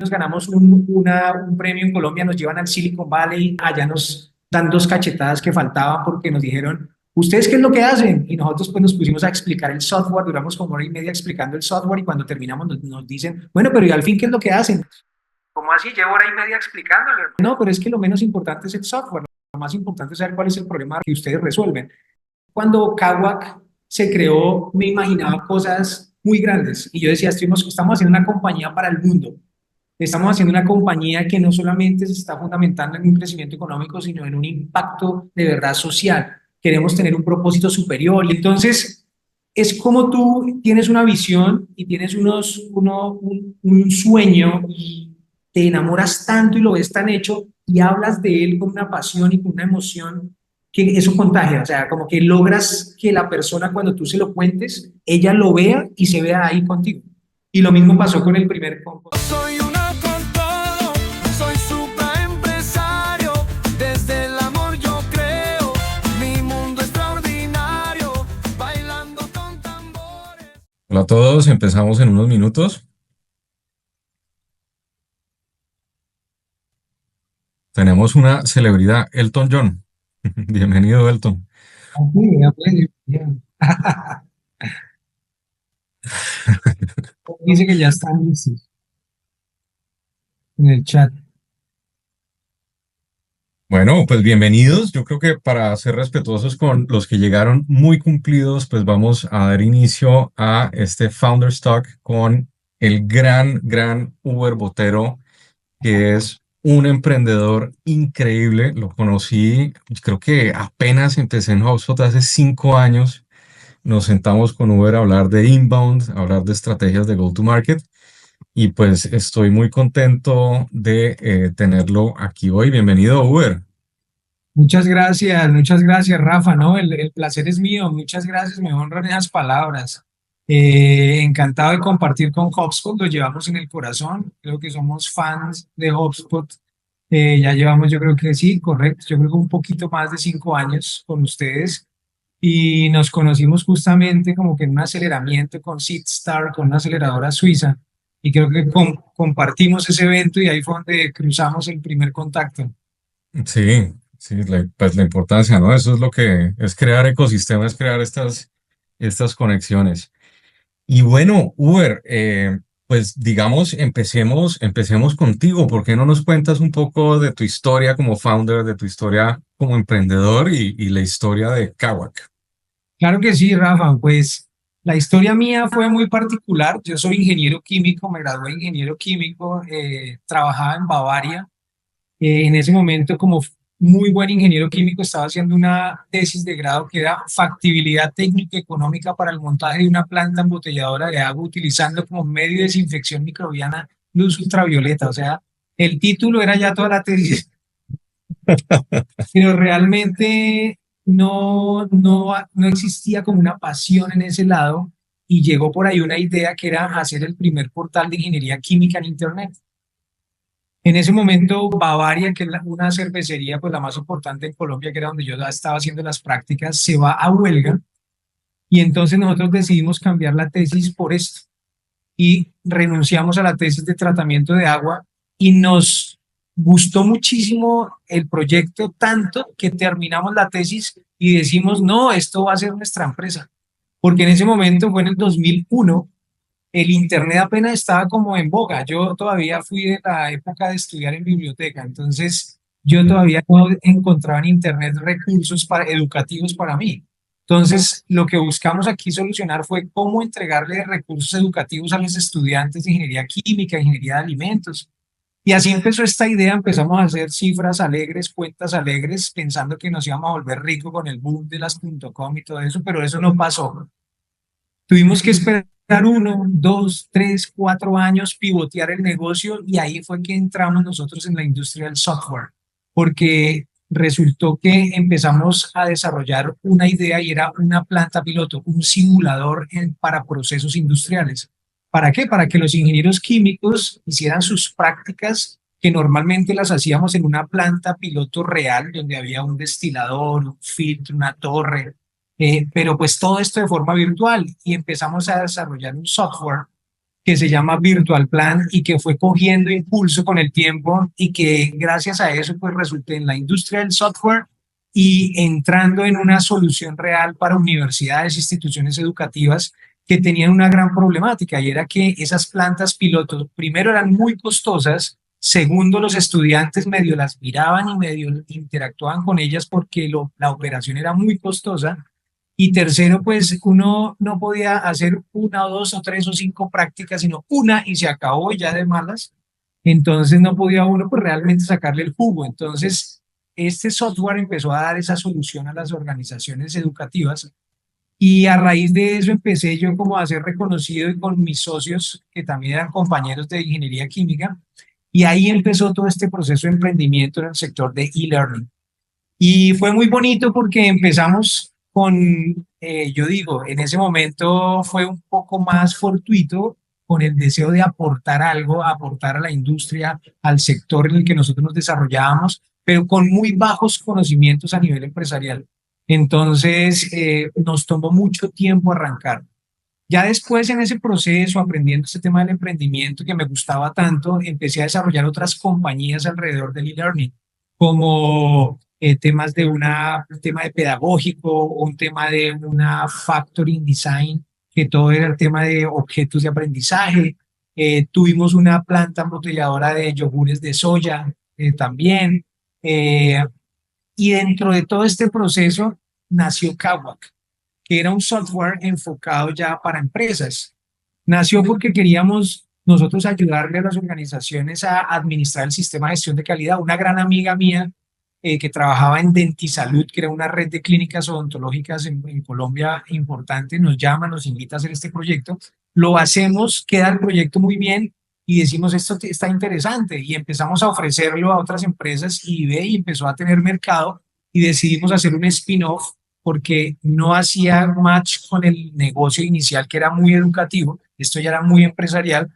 nos ganamos un premio en Colombia, nos llevan al Silicon Valley, allá nos dan dos cachetadas que faltaban porque nos dijeron, ¿ustedes qué es lo que hacen? Y nosotros pues nos pusimos a explicar el software, duramos como hora y media explicando el software y cuando terminamos nos dicen, bueno, pero ¿y al fin qué es lo que hacen? ¿Cómo así? Llevo hora y media explicándolo. No, pero es que lo menos importante es el software, lo más importante es saber cuál es el problema que ustedes resuelven. Cuando Kawak se creó, me imaginaba cosas muy grandes y yo decía, estamos haciendo una compañía para el mundo. Estamos haciendo una compañía que no solamente se está fundamentando en un crecimiento económico, sino en un impacto de verdad social. Queremos tener un propósito superior. Y entonces, es como tú tienes una visión y tienes un sueño y te enamoras tanto y lo ves tan hecho y hablas de él con una pasión y con una emoción que eso contagia. O sea, como que logras que la persona cuando tú se lo cuentes, ella lo vea y se vea ahí contigo. Y lo mismo pasó con el primer compo. Soy uno con todo, soy supraempresario. Desde el amor yo creo, mi mundo extraordinario, bailando con tambores. Hola a todos, empezamos en unos minutos. Tenemos una celebridad, Elton John. Bienvenido, Elton. Así, ya pues, bien. Dice que ya están listos en el chat. Bueno, pues bienvenidos. Yo creo que para ser respetuosos con los que llegaron muy cumplidos, pues vamos a dar inicio a este Founders Talk con el gran Uber Botero, que es un emprendedor increíble. Lo conocí, creo que apenas empecé en HubSpot hace 5 años. Nos sentamos con Uber a hablar de inbound, a hablar de estrategias de go-to-market y pues estoy muy contento de tenerlo aquí hoy. Bienvenido, Uber. Muchas gracias, Rafa, ¿no? El placer es mío, muchas gracias, me honran esas palabras. Encantado de compartir con HubSpot, lo llevamos en el corazón, creo que somos fans de HubSpot. Ya llevamos, yo creo que sí, correcto, yo creo que un poquito más de 5 años con ustedes y nos conocimos justamente como que en un aceleramiento con SeedStar, con una aceleradora suiza, y creo que compartimos ese evento y ahí fue donde cruzamos el primer contacto. Sí, sí, pues la importancia, ¿no? Eso es lo que es crear ecosistemas, crear estas conexiones. Y bueno, Uber, pues digamos, empecemos contigo. ¿Por qué no nos cuentas un poco de tu historia como founder, de tu historia como emprendedor y la historia de Kawak? Claro que sí, Rafa. Pues la historia mía fue muy particular. Yo soy ingeniero químico, me gradué de ingeniero químico, trabajaba en Bavaria. En ese momento, como muy buen ingeniero químico, estaba haciendo una tesis de grado que era factibilidad técnica y económica para el montaje de una planta embotelladora de agua utilizando como medio de desinfección microbiana luz ultravioleta. O sea, el título era ya toda la tesis, pero realmente no existía como una pasión en ese lado y llegó por ahí una idea que era hacer el primer portal de ingeniería química en Internet. En ese momento, Bavaria, que es una cervecería pues la más importante en Colombia, que era donde yo estaba haciendo las prácticas, se va a huelga y entonces nosotros decidimos cambiar la tesis por esto y renunciamos a la tesis de tratamiento de agua y nos gustó muchísimo el proyecto tanto que terminamos la tesis y decimos, no, esto va a ser nuestra empresa. Porque en ese momento fue en el 2001, el Internet apenas estaba como en boga. Yo todavía fui de la época de estudiar en biblioteca, entonces yo todavía no encontraba en Internet recursos educativos para mí. Entonces, lo que buscamos aquí solucionar fue cómo entregarle recursos educativos a los estudiantes de ingeniería química, ingeniería de alimentos. Y así empezó esta idea, empezamos a hacer cifras alegres, cuentas alegres, pensando que nos íbamos a volver ricos con el boom de las .com y todo eso, pero eso no pasó. Tuvimos que esperar 1, 2, 3, 4 años, pivotear el negocio y ahí fue que entramos nosotros en la industria del software, porque resultó que empezamos a desarrollar una idea y era una planta piloto, un simulador para procesos industriales. ¿Para qué? Para que los ingenieros químicos hicieran sus prácticas que normalmente las hacíamos en una planta piloto real, donde había un destilador, un filtro, una torre, pero pues todo esto de forma virtual y empezamos a desarrollar un software que se llama Virtual Plan y que fue cogiendo impulso con el tiempo y que gracias a eso pues resulté en la industria del software y entrando en una solución real para universidades, instituciones educativas que tenían una gran problemática y era que esas plantas pilotos primero eran muy costosas, segundo los estudiantes medio las miraban y medio interactuaban con ellas porque la operación era muy costosa y tercero, pues uno no podía hacer una o dos o tres o cinco prácticas, sino una y se acabó ya de malas. Entonces no podía uno pues realmente sacarle el jugo. Entonces este software empezó a dar esa solución a las organizaciones educativas y a raíz de eso empecé yo como a ser reconocido y con mis socios que también eran compañeros de ingeniería química y ahí empezó todo este proceso de emprendimiento en el sector de e-learning. Y fue muy bonito porque empezamos con, yo digo, en ese momento fue un poco más fortuito con el deseo de aportar algo, aportar a la industria, al sector en el que nosotros nos desarrollábamos, pero con muy bajos conocimientos a nivel empresarial. Entonces, nos tomó mucho tiempo arrancar. Ya después en ese proceso, aprendiendo este tema del emprendimiento que me gustaba tanto, empecé a desarrollar otras compañías alrededor del e-learning, como temas de un tema de pedagógico, un tema de una factoring design, que todo era el tema de objetos de aprendizaje. Tuvimos una planta embotelladora de yogures de soya también. Eh, y dentro de todo este proceso nació Kawak, que era un software enfocado ya para empresas. Nació porque queríamos nosotros ayudarle a las organizaciones a administrar el sistema de gestión de calidad. Una gran amiga mía que trabajaba en Dentisalud, que era una red de clínicas odontológicas en Colombia importante, nos llama, nos invita a hacer este proyecto. Lo hacemos, queda el proyecto muy bien y decimos esto está interesante y empezamos a ofrecerlo a otras empresas y eBay empezó a tener mercado y decidimos hacer un spin-off porque no hacía match con el negocio inicial que era muy educativo, esto ya era muy empresarial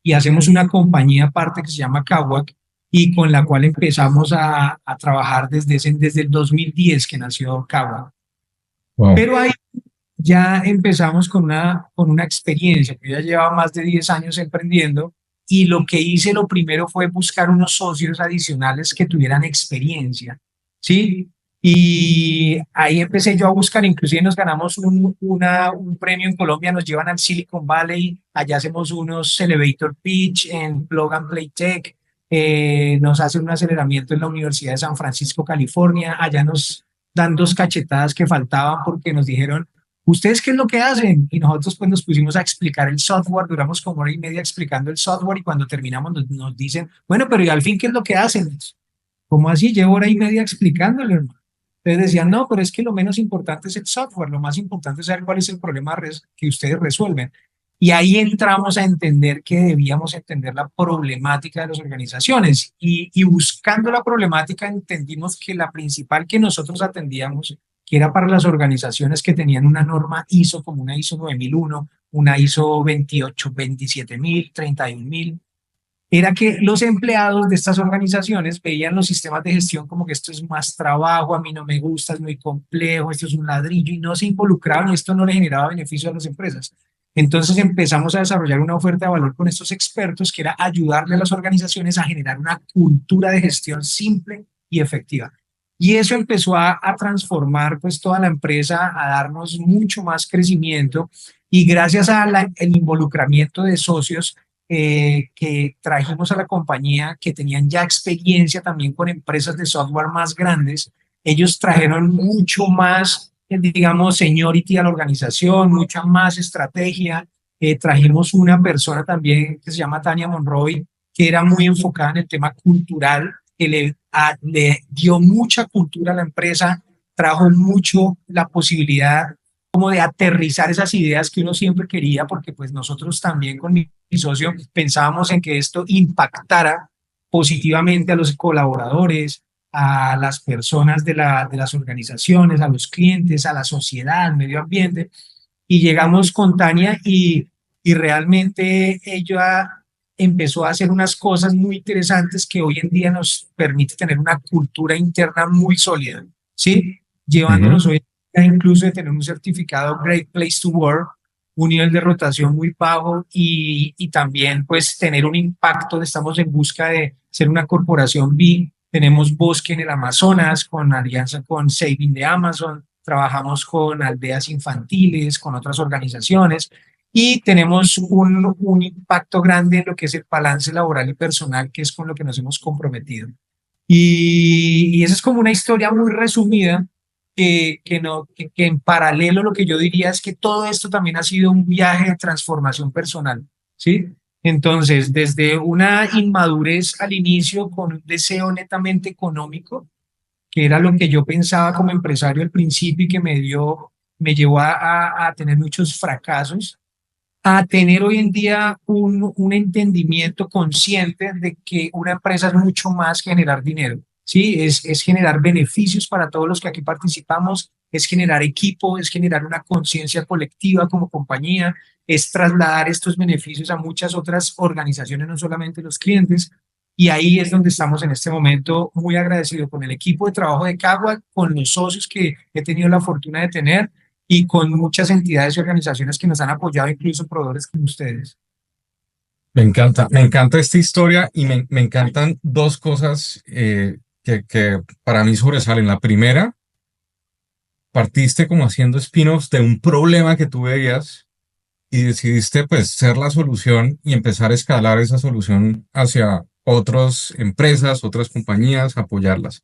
y hacemos una compañía aparte que se llama Kawak y con la cual empezamos a trabajar desde el 2010 que nació Kawak. Wow. Pero ahí ya empezamos con una experiencia, yo ya llevaba más de 10 años emprendiendo y lo que hice lo primero fue buscar unos socios adicionales que tuvieran experiencia, ¿sí? Y ahí empecé yo a buscar, inclusive nos ganamos un premio en Colombia, nos llevan al Silicon Valley, allá hacemos unos elevator pitch en Plug and Play Tech, nos hacen un aceleramiento en la Universidad de San Francisco, California, allá nos dan dos cachetadas que faltaban porque nos dijeron, ¿ustedes qué es lo que hacen? Y nosotros pues nos pusimos a explicar el software, duramos como hora y media explicando el software y cuando terminamos nos dicen, bueno, pero ¿y al fin qué es lo que hacen? ¿Cómo así? Llevo hora y media explicándole, hermano. Entonces decían, no, pero es que lo menos importante es el software, lo más importante es saber cuál es el problema que ustedes resuelven. Y ahí entramos a entender que debíamos entender la problemática de las organizaciones y buscando la problemática entendimos que la principal que nosotros atendíamos, que era para las organizaciones que tenían una norma ISO como una ISO 9001, una ISO 28, 27000, 31000, era que los empleados de estas organizaciones veían los sistemas de gestión como que esto es más trabajo, a mí no me gusta, es muy complejo, esto es un ladrillo y no se involucraban y esto no le generaba beneficio a las empresas. Entonces empezamos a desarrollar una oferta de valor con estos expertos que era ayudarle a las organizaciones a generar una cultura de gestión simple y efectiva. Y eso empezó a transformar pues toda la empresa, a darnos mucho más crecimiento y gracias al involucramiento de socios que trajimos a la compañía que tenían ya experiencia también con empresas de software más grandes, ellos trajeron mucho más, digamos, seniority a la organización, mucha más estrategia. Trajimos una persona también que se llama Tania Monroy, que era muy enfocada en el tema cultural, que le dio mucha cultura a la empresa, trajo mucho la posibilidad como de aterrizar esas ideas que uno siempre quería, porque pues nosotros también con mi socio pensábamos en que esto impactara positivamente a los colaboradores, a las personas de las organizaciones, a los clientes, a la sociedad, al medio ambiente. Y llegamos con Tania y realmente ella empezó a hacer unas cosas muy interesantes que hoy en día nos permite tener una cultura interna muy sólida, ¿sí? Llevándonos hoy incluso de tener un certificado Great Place to Work, un nivel de rotación muy bajo y también pues tener un impacto. Estamos en busca de ser una corporación B. Tenemos bosque en el Amazonas con alianza con Saving de Amazon, trabajamos con aldeas infantiles, con otras organizaciones y tenemos un impacto grande en lo que es el balance laboral y personal, que es con lo que nos hemos comprometido. Y esa es como una historia muy resumida no, que en paralelo lo que yo diría es que todo esto también ha sido un viaje de transformación personal, ¿sí? Entonces, desde una inmadurez al inicio con un deseo netamente económico, que era lo que yo pensaba como empresario al principio y que me llevó a tener muchos fracasos, a tener hoy en día un entendimiento consciente de que una empresa es mucho más que generar dinero, ¿sí? Es generar beneficios para todos los que aquí participamos, es generar equipo, es generar una conciencia colectiva como compañía, es trasladar estos beneficios a muchas otras organizaciones, no solamente los clientes. Y ahí es donde estamos en este momento, muy agradecido con el equipo de trabajo de Cagua, con los socios que he tenido la fortuna de tener y con muchas entidades y organizaciones que nos han apoyado, incluso proveedores como ustedes. Me encanta esta historia y me encantan dos cosas que para mí sobresalen. La primera, partiste como haciendo spin-offs de un problema que tú veías y decidiste pues ser la solución y empezar a escalar esa solución hacia otras empresas, otras compañías, apoyarlas.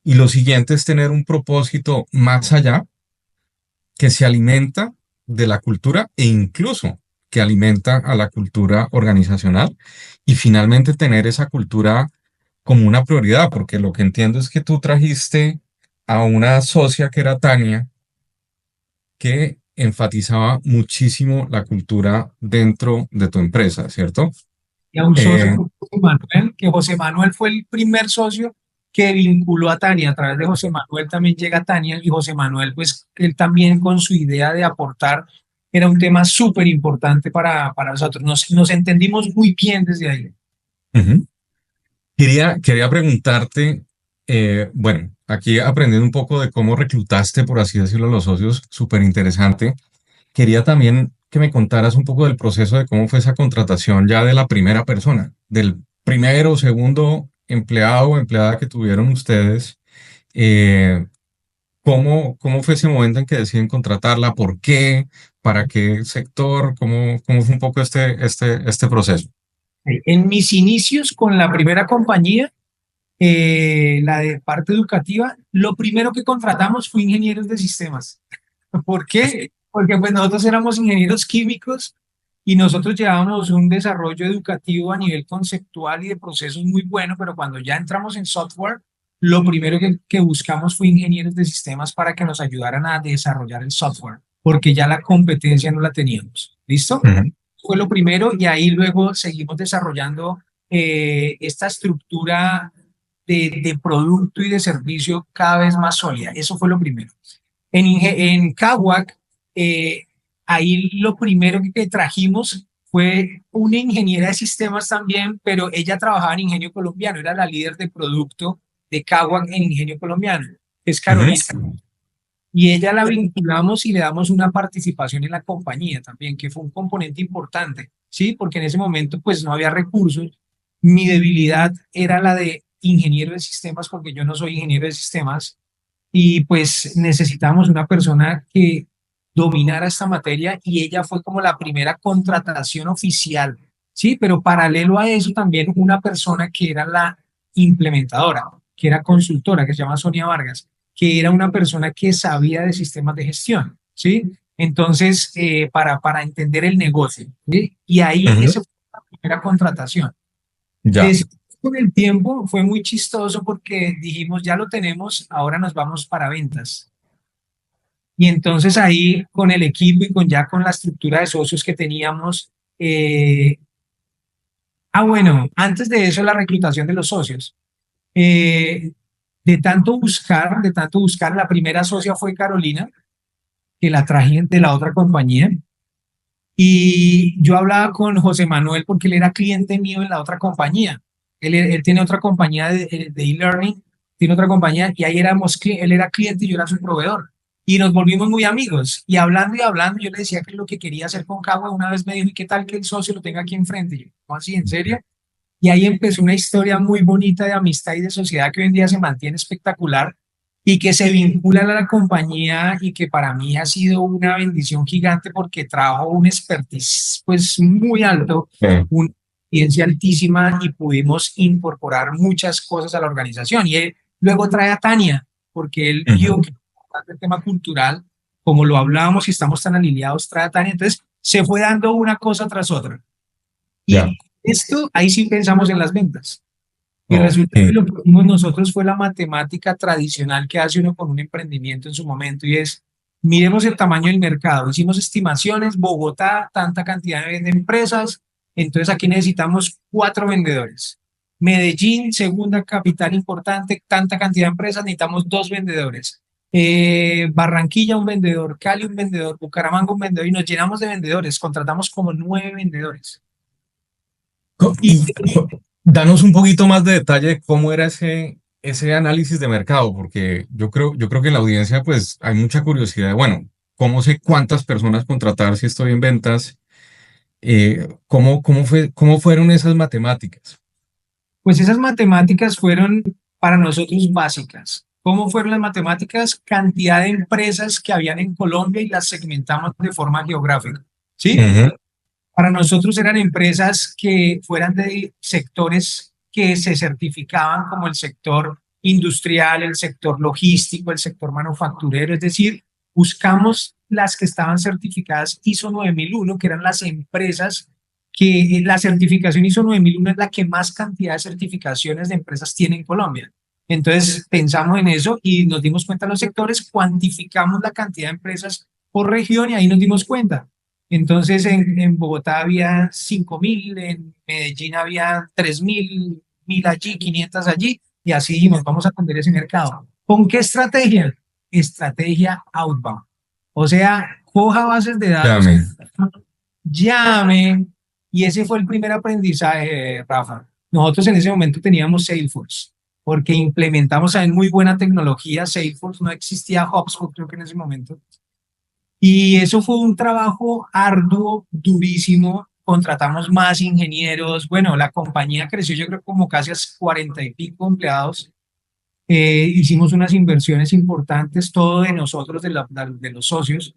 Y lo siguiente es tener un propósito más allá que se alimenta de la cultura e incluso que alimenta a la cultura organizacional y finalmente tener esa cultura como una prioridad, porque lo que entiendo es que tú trajiste a una socia que era Tania, que enfatizaba muchísimo la cultura dentro de tu empresa, ¿cierto? Y a un socio Eh, como José Manuel, que José Manuel fue el primer socio que vinculó a Tania. A través de José Manuel también llega Tania y José Manuel, pues él también con su idea de aportar, era un tema súper importante para nosotros. Nos entendimos muy bien desde ahí. ujú. Quería preguntarte, bueno, aquí aprendiendo un poco de cómo reclutaste, por así decirlo, a los socios, súper interesante. Quería también que me contaras un poco del proceso de cómo fue esa contratación ya de la primera persona, del primero o segundo empleado o empleada que tuvieron ustedes. eh, ¿Cómo fue ese momento en que deciden contratarla? ¿Por qué? ¿Para qué sector? ¿Cómo fue un poco este proceso? En mis inicios con la primera compañía, la de parte educativa, lo primero que contratamos fue ingenieros de sistemas. ¿Por qué? Porque pues nosotros éramos ingenieros químicos y nosotros llevábamos un desarrollo educativo a nivel conceptual y de procesos muy bueno, pero cuando ya entramos en software, lo primero que buscamos fue ingenieros de sistemas para que nos ayudaran a desarrollar el software, porque ya la competencia no la teníamos. ¿Listo? Ujú, Fue lo primero y ahí luego seguimos desarrollando esta estructura de producto y de servicio cada vez más sólida. Eso fue lo primero. En Caguac, eh, ahí lo primero que trajimos fue una ingeniera de sistemas también, pero ella trabajaba en Ingenio Colombiano, era la líder de producto de Caguac en Ingenio Colombiano, que es ujú, Carolina. Y ella la vinculamos y le damos una participación en la compañía también, que fue un componente importante, ¿sí? Porque en ese momento pues no había recursos. Mi debilidad era la de ingeniero de sistemas, porque yo no soy ingeniero de sistemas y pues necesitamos una persona que dominara esta materia y ella fue como la primera contratación oficial, ¿sí? Pero paralelo a eso también una persona que era la implementadora, que era consultora, que se llama Sonia Vargas, que era una persona que sabía de sistemas de gestión, ¿sí? Entonces, para entender el negocio, ¿sí? Y ahí ujú. esa fue la primera contratación. Ya. Después, con el tiempo fue muy chistoso porque dijimos, ya lo tenemos, ahora nos vamos para ventas. Y entonces ahí con el equipo y ya con la estructura de socios que teníamos, bueno, antes de eso la reclutación de los socios. Eh, de tanto buscar, la primera socia fue Carolina, que la traje de la otra compañía. Y yo hablaba con José Manuel porque él era cliente mío en la otra compañía. Él tiene otra compañía de e-learning, tiene otra compañía y ahí él era cliente y yo era su proveedor. y nos volvimos muy amigos. Y hablando, yo le decía que lo que quería hacer con Cagua, una vez me dijo, ¿y qué tal que el socio lo tenga aquí enfrente? Y yo, ¿cómo así? ¿En serio? Y ahí empezó una historia muy bonita de amistad y de sociedad que hoy en día se mantiene espectacular y que se vincula a la compañía y que para mí ha sido una bendición gigante porque trajo un expertise pues muy alto, Sí. una experiencia altísima y pudimos incorporar muchas cosas a la organización. Y él luego trae a Tania porque él vio Ujú. que el tema cultural, como lo hablábamos y estamos tan alineados, trae a Tania. Entonces se fue dando una cosa tras otra. Ya. Y esto, ahí sí pensamos en las ventas. Y resulta que Ok. lo que hicimos nosotros fue la matemática tradicional que hace uno con un emprendimiento en su momento y es, miremos el tamaño del mercado. Hicimos estimaciones, Bogotá, tanta cantidad de empresas, entonces aquí necesitamos 4 vendedores. Medellín, segunda capital importante, tanta cantidad de empresas, necesitamos 2 vendedores. Barranquilla, un vendedor, Cali, un vendedor, Bucaramanga, un vendedor, y nos llenamos de vendedores, contratamos como 9 vendedores. Y Danos un poquito más de detalle de cómo era ese análisis de mercado, porque yo creo que en la audiencia pues hay mucha curiosidad de, bueno, ¿cómo sé cuántas personas contratar si estoy en ventas? ¿Cómo fueron esas matemáticas? pues esas matemáticas fueron para nosotros básicas. ¿Cómo fueron las matemáticas? Cantidad de empresas que habían en Colombia y las segmentamos de forma geográfica. ¿Sí? Ujú. Para nosotros eran empresas que fueran de sectores que se certificaban como el sector industrial, el sector logístico, el sector manufacturero, es decir, buscamos las que estaban certificadas ISO 9001, que eran las empresas que la certificación ISO 9001 es la que más cantidad de certificaciones de empresas tiene en Colombia. Entonces pensamos en eso y nos dimos cuenta de los sectores, cuantificamos la cantidad de empresas por región y ahí nos dimos cuenta. Entonces en Bogotá había 5.000, en Medellín había 3.000, 1.000 allí, 500 allí, y así dijimos, vamos a atender ese mercado. ¿Con qué estrategia? Estrategia outbound. O sea, coja bases de datos, Llame. llame, y ese fue el primer aprendizaje, Rafa. Nosotros en ese momento teníamos Salesforce, porque implementamos en muy buena tecnología Salesforce, no existía HubSpot creo que en ese momento. Y eso fue un trabajo arduo, durísimo. Contratamos más ingenieros. Bueno, la compañía creció, yo creo, como casi a 40 y pico empleados. Hicimos unas inversiones importantes, todo de nosotros, de los socios.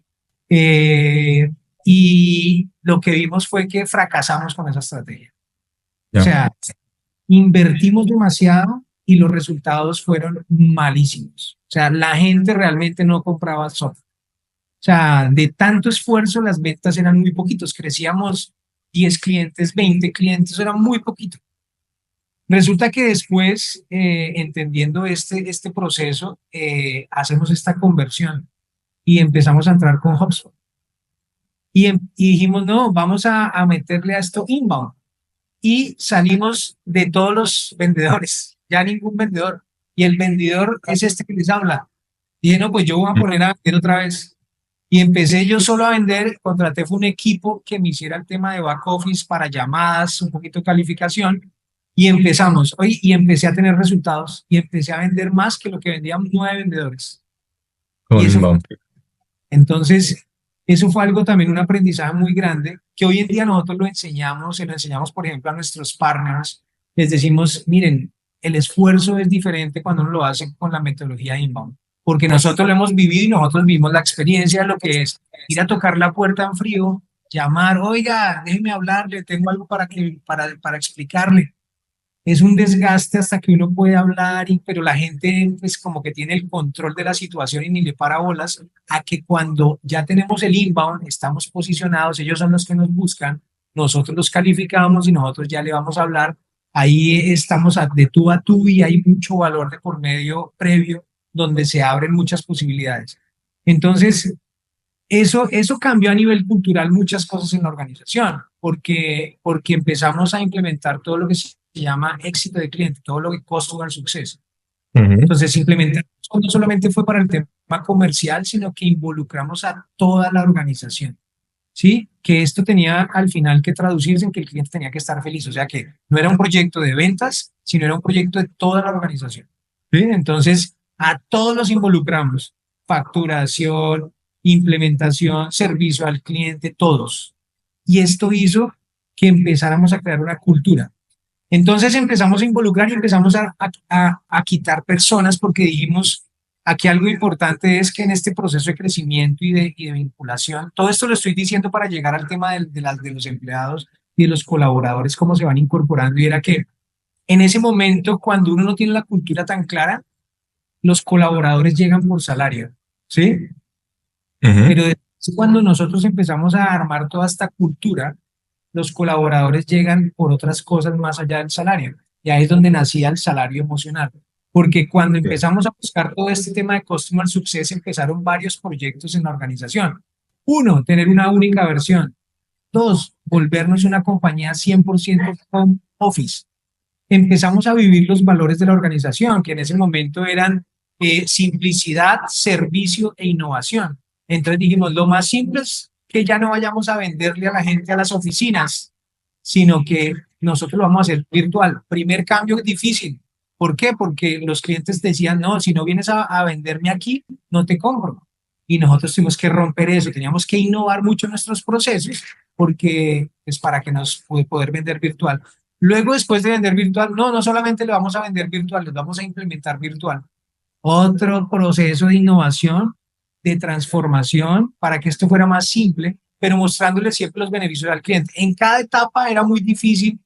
Eh, y lo que vimos fue que fracasamos con esa estrategia. O Ya. sea, invertimos demasiado y los resultados fueron malísimos. O sea, la gente realmente no compraba software. O sea, de tanto esfuerzo, las ventas eran muy poquitos. Crecíamos 10 clientes, 20 clientes, era muy poquito. Resulta que después, entendiendo este proceso, hacemos esta conversión y empezamos a entrar con HubSpot. Y dijimos, no, vamos a meterle a esto inbound. Y salimos de todos los vendedores, ya ningún vendedor. Y el vendedor es este que les habla. Y dije, no, pues yo voy a poner a vender otra vez. Y empecé yo solo a vender, contraté fue un equipo que me hiciera el tema de back office para llamadas, un poquito de calificación, y empezamos, oye, y empecé a tener resultados, y empecé a vender más que lo que vendían 9 vendedores. Y Con eso, inbound. entonces, eso fue algo también, un aprendizaje muy grande, que hoy en día nosotros lo enseñamos, se lo enseñamos, por ejemplo, a nuestros partners, les decimos, miren, el esfuerzo es diferente cuando uno lo hace con la metodología inbound porque nosotros lo hemos vivido y nosotros vimos la experiencia de lo que es ir a tocar la puerta en frío, llamar, oiga, déjeme hablarle, tengo algo para explicarle. Es un desgaste hasta que uno puede hablar, pero la gente pues como que tiene el control de la situación y ni le para bolas a que cuando ya tenemos el inbound, estamos posicionados, ellos son los que nos buscan, nosotros los calificamos y nosotros ya le vamos a hablar. Ahí estamos de tú a tú y hay mucho valor de por medio previo donde se abren muchas posibilidades. Entonces, eso cambió a nivel cultural muchas cosas en la organización, porque empezamos a implementar todo lo que se llama éxito de cliente, todo lo que customer success. Ujú. Entonces, implementar no solamente fue para el tema comercial, sino que involucramos a toda la organización. ¿Sí? Que esto tenía al final que traducirse en que el cliente tenía que estar feliz, o sea que no era un proyecto de ventas, sino era un proyecto de toda la organización. ¿Sí? Entonces, a todos los involucramos facturación, implementación, servicio al cliente, todos. Y esto hizo que empezáramos a crear una cultura. Entonces empezamos a involucrar y empezamos a quitar personas porque dijimos, aquí algo importante es que en este proceso de crecimiento y de vinculación, todo esto lo estoy diciendo para llegar al tema de los empleados y de los colaboradores, cómo se van incorporando, y era que en ese momento, cuando uno no tiene la cultura tan clara, los colaboradores llegan por salario, ¿sí? Ujú. Pero después, cuando nosotros empezamos a armar toda esta cultura, los colaboradores llegan por otras cosas más allá del salario. Y ahí es donde nacía el salario emocional. Porque cuando Sí. empezamos a buscar todo este tema de Customer Success, empezaron varios proyectos en la organización. Uno, tener una única versión. Dos, volvernos una compañía 100% home office. Empezamos a vivir los valores de la organización, que en ese momento eran simplicidad, servicio e innovación. Entonces dijimos, lo más simple es que ya no vayamos a venderle a la gente a las oficinas, sino que nosotros lo vamos a hacer virtual. Primer cambio es difícil. ¿Por qué? Porque los clientes decían, no, si no vienes a venderme aquí, no te compro. Y nosotros tuvimos que romper eso, teníamos que innovar mucho nuestros procesos porque es para que nos poder vender virtual. Luego, después de vender virtual, no, no solamente le vamos a vender virtual, les vamos a implementar virtual. Otro proceso de innovación, de transformación, para que esto fuera más simple, pero mostrándole siempre los beneficios al cliente. En cada etapa era muy difícil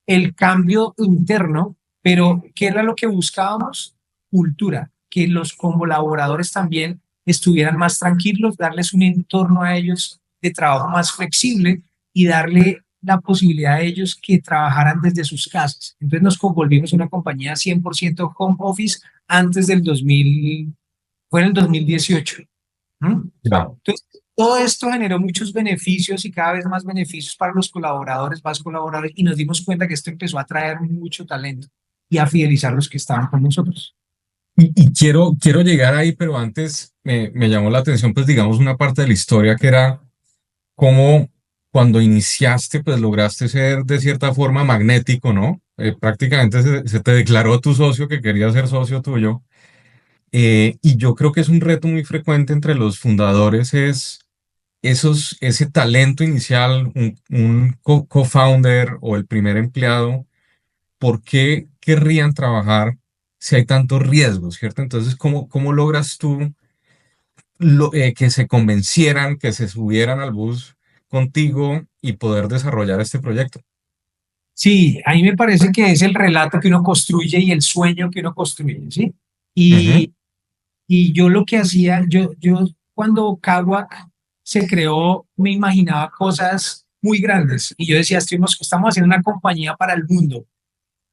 el cambio interno, pero ¿qué era lo que buscábamos? Cultura, que los colaboradores también estuvieran más tranquilos, darles un entorno a ellos de trabajo más flexible y darle la posibilidad a ellos que trabajaran desde sus casas. Entonces nos volvimos una compañía 100% home office antes del 2000, fue en el 2018. ¿Mm? Claro. Entonces, todo esto generó muchos beneficios y cada vez más beneficios para los colaboradores, más colaboradores, y nos dimos cuenta que esto empezó a traer mucho talento y a fidelizar a los que estaban con nosotros. Y quiero llegar ahí, pero antes me llamó la atención, pues digamos, una parte de la historia que era cómo cuando iniciaste, pues lograste ser de cierta forma magnético, ¿no? Prácticamente se te declaró tu socio que quería ser socio tuyo. Y yo creo que es un reto muy frecuente entre los fundadores, es ese talento inicial, un co-founder o el primer empleado, ¿por qué querrían trabajar si hay tantos riesgos, ¿cierto? Entonces, ¿cómo logras tú que se convencieran, que se subieran al bus contigo y poder desarrollar este proyecto? Sí, a mí me parece que es el relato que uno construye y el sueño que uno construye, ¿sí? Ujú. Y yo lo que hacía, yo cuando Kawak se creó, me imaginaba cosas muy grandes y yo decía, estamos haciendo una compañía para el mundo.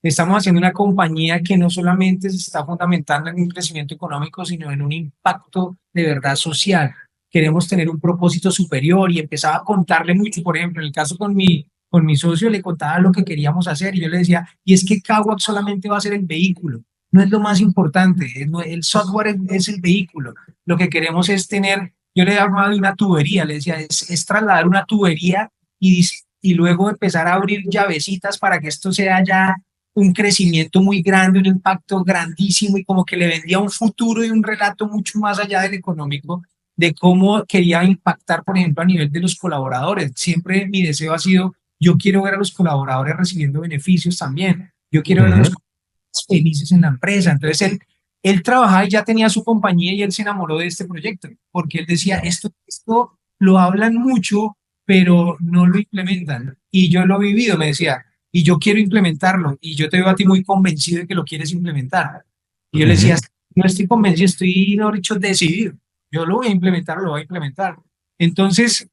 Estamos haciendo una compañía que no solamente se está fundamentando en un crecimiento económico, sino en un impacto de verdad social. Queremos tener un propósito superior y empezaba a contarle mucho. Por ejemplo, en el caso con mi socio, le contaba lo que queríamos hacer y yo le decía, y es que Kawak solamente va a ser el vehículo, no es lo más importante, el software es el vehículo. Lo que queremos es tener, yo le llamaba de una tubería, le decía, es trasladar una tubería y luego empezar a abrir llavecitas para que esto sea ya un crecimiento muy grande, un impacto grandísimo y como que le vendía un futuro y un relato mucho más allá del económico de cómo quería impactar, por ejemplo, a nivel de los colaboradores. Siempre mi deseo ha sido, yo quiero ver a los colaboradores recibiendo beneficios también, yo quiero ver a los Ujú. colaboradores felices en la empresa. Entonces él trabajaba y ya tenía su compañía y él se enamoró de este proyecto, porque él decía, esto lo hablan mucho, pero no lo implementan. Y yo lo he vivido, me decía, y yo quiero implementarlo y yo te veo a ti muy convencido de que lo quieres implementar. Y yo le decía, Ujú. no estoy convencido, estoy, no dicho, decidido. Yo lo voy a implementar, lo voy a implementar. Entonces,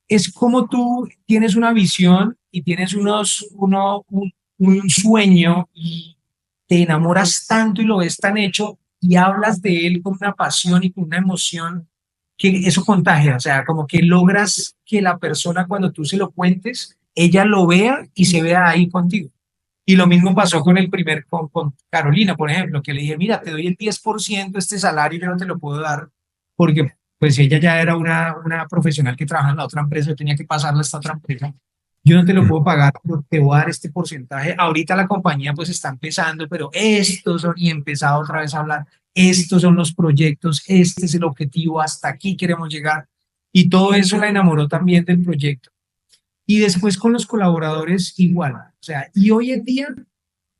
es como tú tienes una visión y tienes un sueño y te enamoras tanto y lo ves tan hecho y hablas de él con una pasión y con una emoción que eso contagia, o sea, como que logras que la persona cuando tú se lo cuentes, ella lo vea y se vea ahí contigo. Y lo mismo pasó con con Carolina, por ejemplo, que le dije, mira, te doy el 10% de este salario, yo no te lo puedo dar, porque pues ella ya era una profesional que trabaja en la otra empresa, yo tenía que pasarla a esta otra empresa. Yo no te lo puedo pagar, pero te voy a dar este porcentaje. Ahorita la compañía pues está empezando, pero estos son, y empezaba otra vez a hablar. estos son los proyectos, este es el objetivo, hasta aquí queremos llegar. Y todo eso la enamoró también del proyecto. Y después con los colaboradores igual. O sea, y hoy en día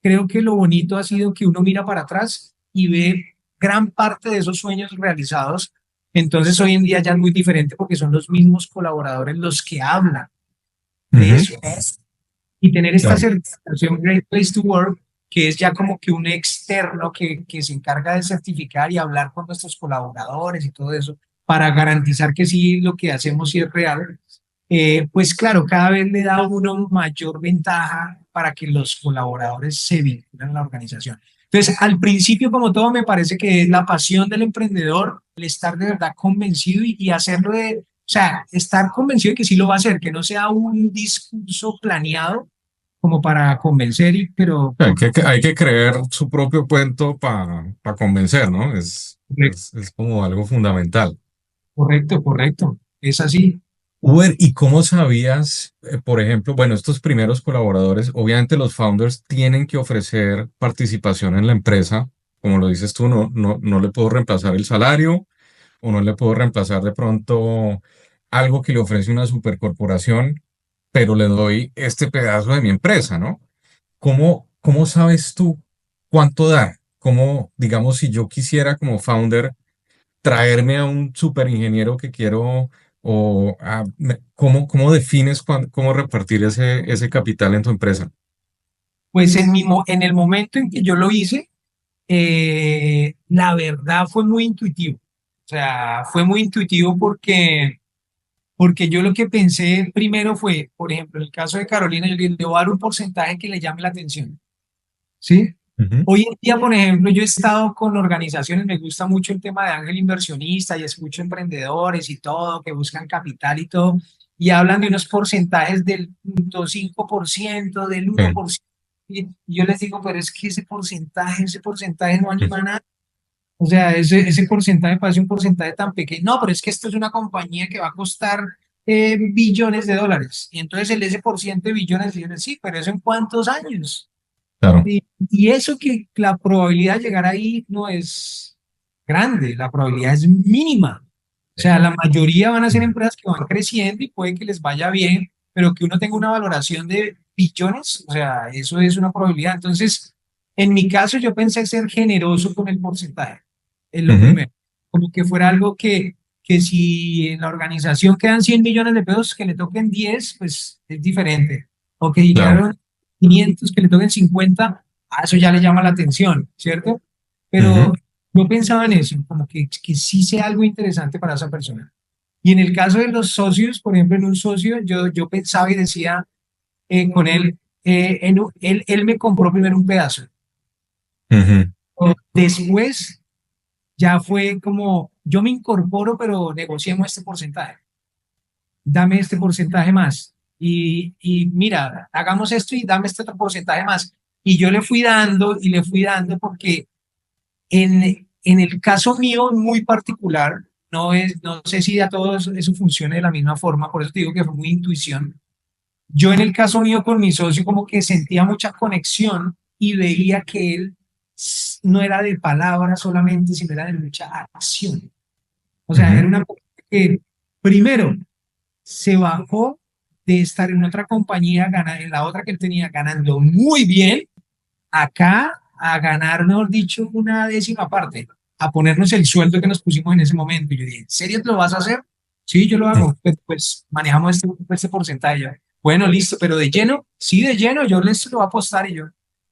creo que lo bonito ha sido que uno mira para atrás y ve gran parte de esos sueños realizados. Entonces hoy en día ya es muy diferente porque son los mismos colaboradores los que hablan de Ujú. eso. Y tener esta Claro. certificación Great Place to Work, que es ya como que un externo que se encarga de certificar y hablar con nuestros colaboradores y todo eso, para garantizar que sí lo que hacemos sí es real, pues claro, cada vez le da a uno mayor ventaja para que los colaboradores se vinculen a la organización. Entonces, al principio, como todo, me parece que es la pasión del emprendedor, el estar de verdad convencido y hacerlo de, o sea, estar convencido de que sí lo va a hacer, que no sea un discurso planeado como para convencer, pero Hay que creer su propio cuento para convencer, ¿no? Es como algo fundamental. correcto, correcto, es así. Uber, ¿y cómo sabías, por ejemplo, bueno, estos primeros colaboradores, obviamente los founders tienen que ofrecer participación en la empresa, como lo dices tú, no le puedo reemplazar el salario o no le puedo reemplazar de pronto algo que le ofrece una supercorporación, pero le doy este pedazo de mi empresa, ¿no? ¿Cómo sabes tú cuánto da? ¿Cómo, digamos, si yo quisiera como founder traerme a un super ingeniero que quiero o cómo defines cómo repartir ese capital en tu empresa? Pues en el momento en que yo lo hice, la verdad fue muy intuitivo. O sea, fue muy intuitivo porque yo lo que pensé primero fue, por ejemplo, en el caso de Carolina, yo le voy a dar un porcentaje que le llame la atención. ¿Sí? Ujú. Hoy en día, por ejemplo, yo he estado con organizaciones, me gusta mucho el tema de ángel inversionista y escucho emprendedores y todo, que buscan capital y todo, y hablan de unos porcentajes del 0.5%, del Sí. 1%. Y yo les digo, pero es que ese porcentaje no anima a nada. O sea, ese porcentaje parece un porcentaje tan pequeño. No, pero es que esto es una compañía que va a costar billones de dólares. Y entonces el ese por ciento de billones, y yo les, sí, pero ¿eso en cuántos años? Claro. Y eso que la probabilidad de llegar ahí no es grande, la probabilidad es mínima. O sea, la mayoría van a ser empresas que van creciendo y puede que les vaya bien, pero que uno tenga una valoración de billones, o sea, eso es una probabilidad. Entonces, en mi caso, yo pensé ser generoso con el porcentaje, es lo Ujú. primero. Como que fuera algo que si en la organización quedan 100 millones de pesos, que le toquen 10 pues es diferente. O que Claro. llegaron 500 que le toquen 50 a eso ya le llama la atención, ¿cierto? Pero Ujú. yo pensaba en eso, como que sí sea algo interesante para esa persona. Y en el caso de los socios, por ejemplo, en un socio, yo pensaba y decía con él, él me compró primero un pedazo. Ujú. Después ya fue como, yo me incorporo, pero negociemos este porcentaje. Dame este porcentaje más. Y mira, hagamos esto y dame este otro porcentaje más. Y yo le fui dando y le fui dando porque en el caso mío muy particular, no sé si a todos eso funcione de la misma forma, por eso te digo que fue muy intuición. Yo en el caso mío con mi socio como que sentía mucha conexión y veía que él no era de palabras solamente, sino era de mucha acción. O sea, era Ujú. una persona que primero se bajó de estar en otra compañía, en la otra que él tenía ganando muy bien, acá a ganar, mejor dicho, una décima parte, a ponernos el sueldo que nos pusimos en ese momento. Y yo dije, ¿en serio te lo vas a hacer? Sí, yo lo hago. Pues manejamos este porcentaje. Yo, bueno, listo, pero de lleno, sí, de lleno, yo les lo voy a apostar y yo,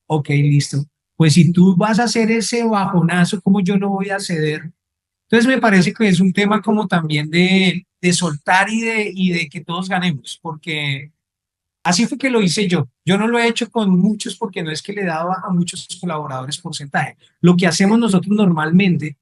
ok, listo. Pues si tú vas a hacer ese bajonazo, ¿cómo yo no voy a ceder? Entonces me parece que es un tema como también de soltar y de que todos ganemos, porque así fue que lo hice yo. Yo no lo he hecho con muchos porque no es que le daba a muchos colaboradores porcentaje. Lo que hacemos nosotros normalmente,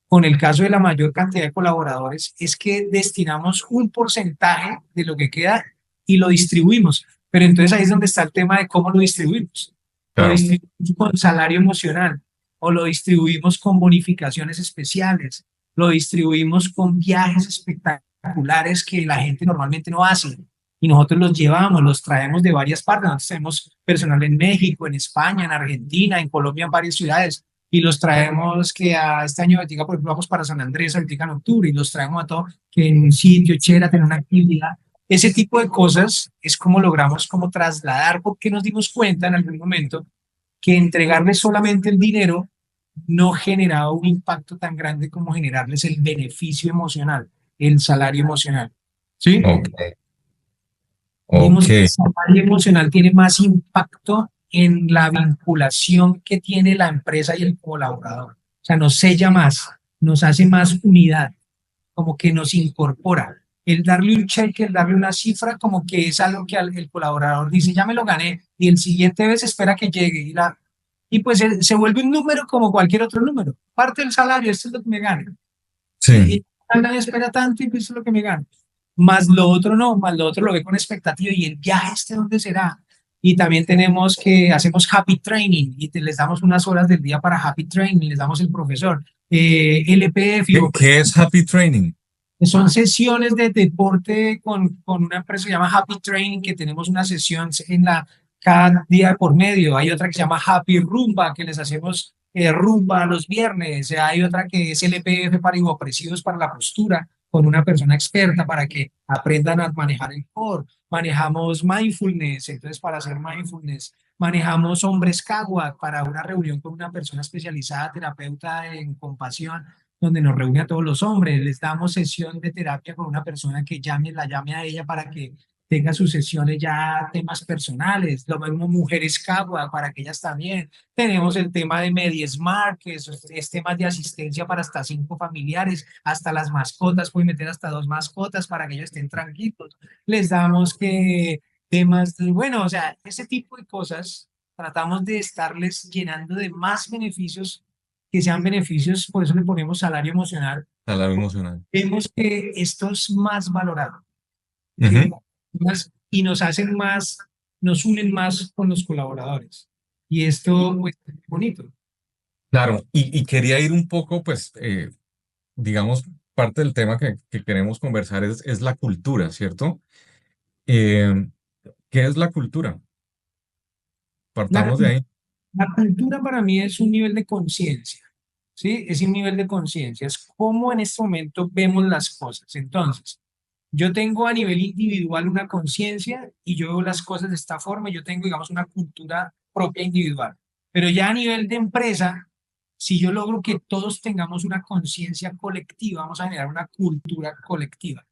con el caso de la mayor cantidad de colaboradores, es que destinamos un porcentaje de lo que queda y lo distribuimos. Pero entonces ahí es donde está el tema de cómo lo distribuimos. Lo Claro. distribuimos con salario emocional o lo distribuimos con bonificaciones especiales, lo distribuimos con viajes espectaculares que la gente normalmente no hace y nosotros los llevamos, los traemos de varias partes. Nosotros tenemos personal en México, en España, en Argentina, en Colombia, en varias ciudades. y los traemos que a este año, diga, por ejemplo, vamos para San Andrés ahorita en octubre y los traemos a todos que en un sitio chévere, tener una actividad. Ese tipo de cosas es como logramos como trasladar, porque nos dimos cuenta en algún momento que entregarles solamente el dinero no generaba un impacto tan grande como generarles el beneficio emocional, el salario emocional. ¿Sí? Ok, Vimos que el ok. salario emocional tiene más impacto en la vinculación que tiene la empresa y el colaborador. O sea, nos sella más, nos hace más unidad, como que nos incorpora. El darle un cheque, el darle una cifra, como que es algo que el colaborador dice, ya me lo gané, y el siguiente vez espera que llegue. Y pues se vuelve un número como cualquier otro número. Parte del salario, esto es lo que me gano. Sí, Y nadie espera tanto y pues esto es lo que me gano. Más lo otro no, más lo otro lo ve con expectativa y el viaje este dónde será. Y también tenemos que hacemos happy training y les damos unas horas del día para happy training, les damos el profesor. LPF ¿Qué, qué es Happy Training? son sesiones de deporte con una empresa que se llama Happy Training, que tenemos una sesión cada día por medio. Hay otra que se llama Happy Rumba, que les hacemos rumba los viernes. Hay otra que es LPF para ibopresivos para la postura, con una persona experta para que aprendan a manejar el core. Manejamos mindfulness, entonces para hacer mindfulness. Manejamos hombres Kagwak para una reunión con una persona especializada, terapeuta en compasión donde nos reúne a todos los hombres, les damos sesión de terapia con una persona que la llame a ella para que tenga sus sesiones ya temas personales, lo mismo mujeres Cagua para que ellas también. Tenemos el tema de MediSmart, que es temas de asistencia para hasta 5 familiares, hasta las mascotas, pueden meter hasta 2 mascotas para que ellos estén tranquilos. Les damos que temas, bueno, o sea, ese tipo de cosas tratamos de estarles llenando de más beneficios que sean beneficios, por eso le ponemos salario emocional. Salario emocional. Vemos que esto es más valorado, ¿sí? Ujú. Y nos hacen más, nos unen más con los colaboradores. Y esto, pues, es bonito. Claro, y quería ir un poco, pues, digamos, parte del tema que queremos conversar es la cultura, ¿cierto? Eh, ¿Qué es la cultura? La, Partamos de ahí. la cultura para mí es un nivel de conciencia, ¿sí? Es un nivel de conciencia, es cómo en este momento vemos las cosas. Entonces, yo tengo a nivel individual una conciencia y yo veo las cosas de esta forma, yo tengo, digamos, una cultura propia individual. Pero ya a nivel de empresa, si yo logro que todos tengamos una conciencia colectiva, vamos a generar una cultura colectiva.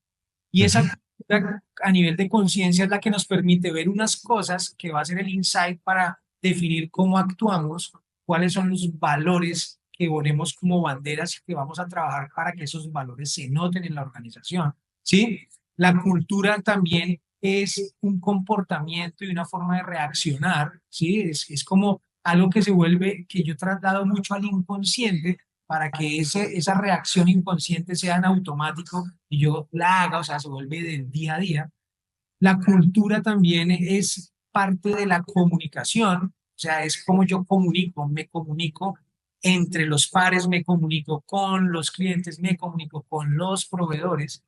Y esa Ujú. cultura a nivel de conciencia es la que nos permite ver unas cosas que va a ser el insight para definir cómo actuamos, cuáles son los valores que ponemos como banderas y que vamos a trabajar para que esos valores se noten en la organización. ¿Sí? La cultura también es un comportamiento y una forma de reaccionar, ¿sí? Es como algo que se vuelve, que yo traslado mucho al inconsciente para que esa reacción inconsciente sea en automático y yo la haga, o sea, se vuelve del día a día. La cultura también es parte de la comunicación, o sea, es como yo comunico, me comunico entre los pares, me comunico con los clientes, me comunico con los proveedores.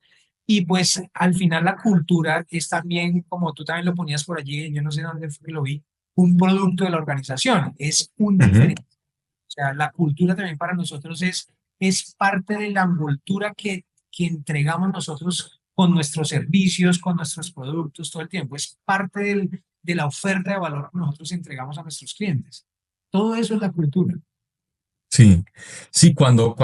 Y pues al final la cultura es también, como tú también lo ponías por allí, yo no sé dónde fue que lo vi, un producto de la organización, es un Ujú. diferente. O sea, la cultura también para nosotros es parte de la envoltura que entregamos nosotros con nuestros servicios, con nuestros productos todo el tiempo. Es parte de la oferta de valor que nosotros entregamos a nuestros clientes. Todo eso es la cultura. Sí, sí, cuando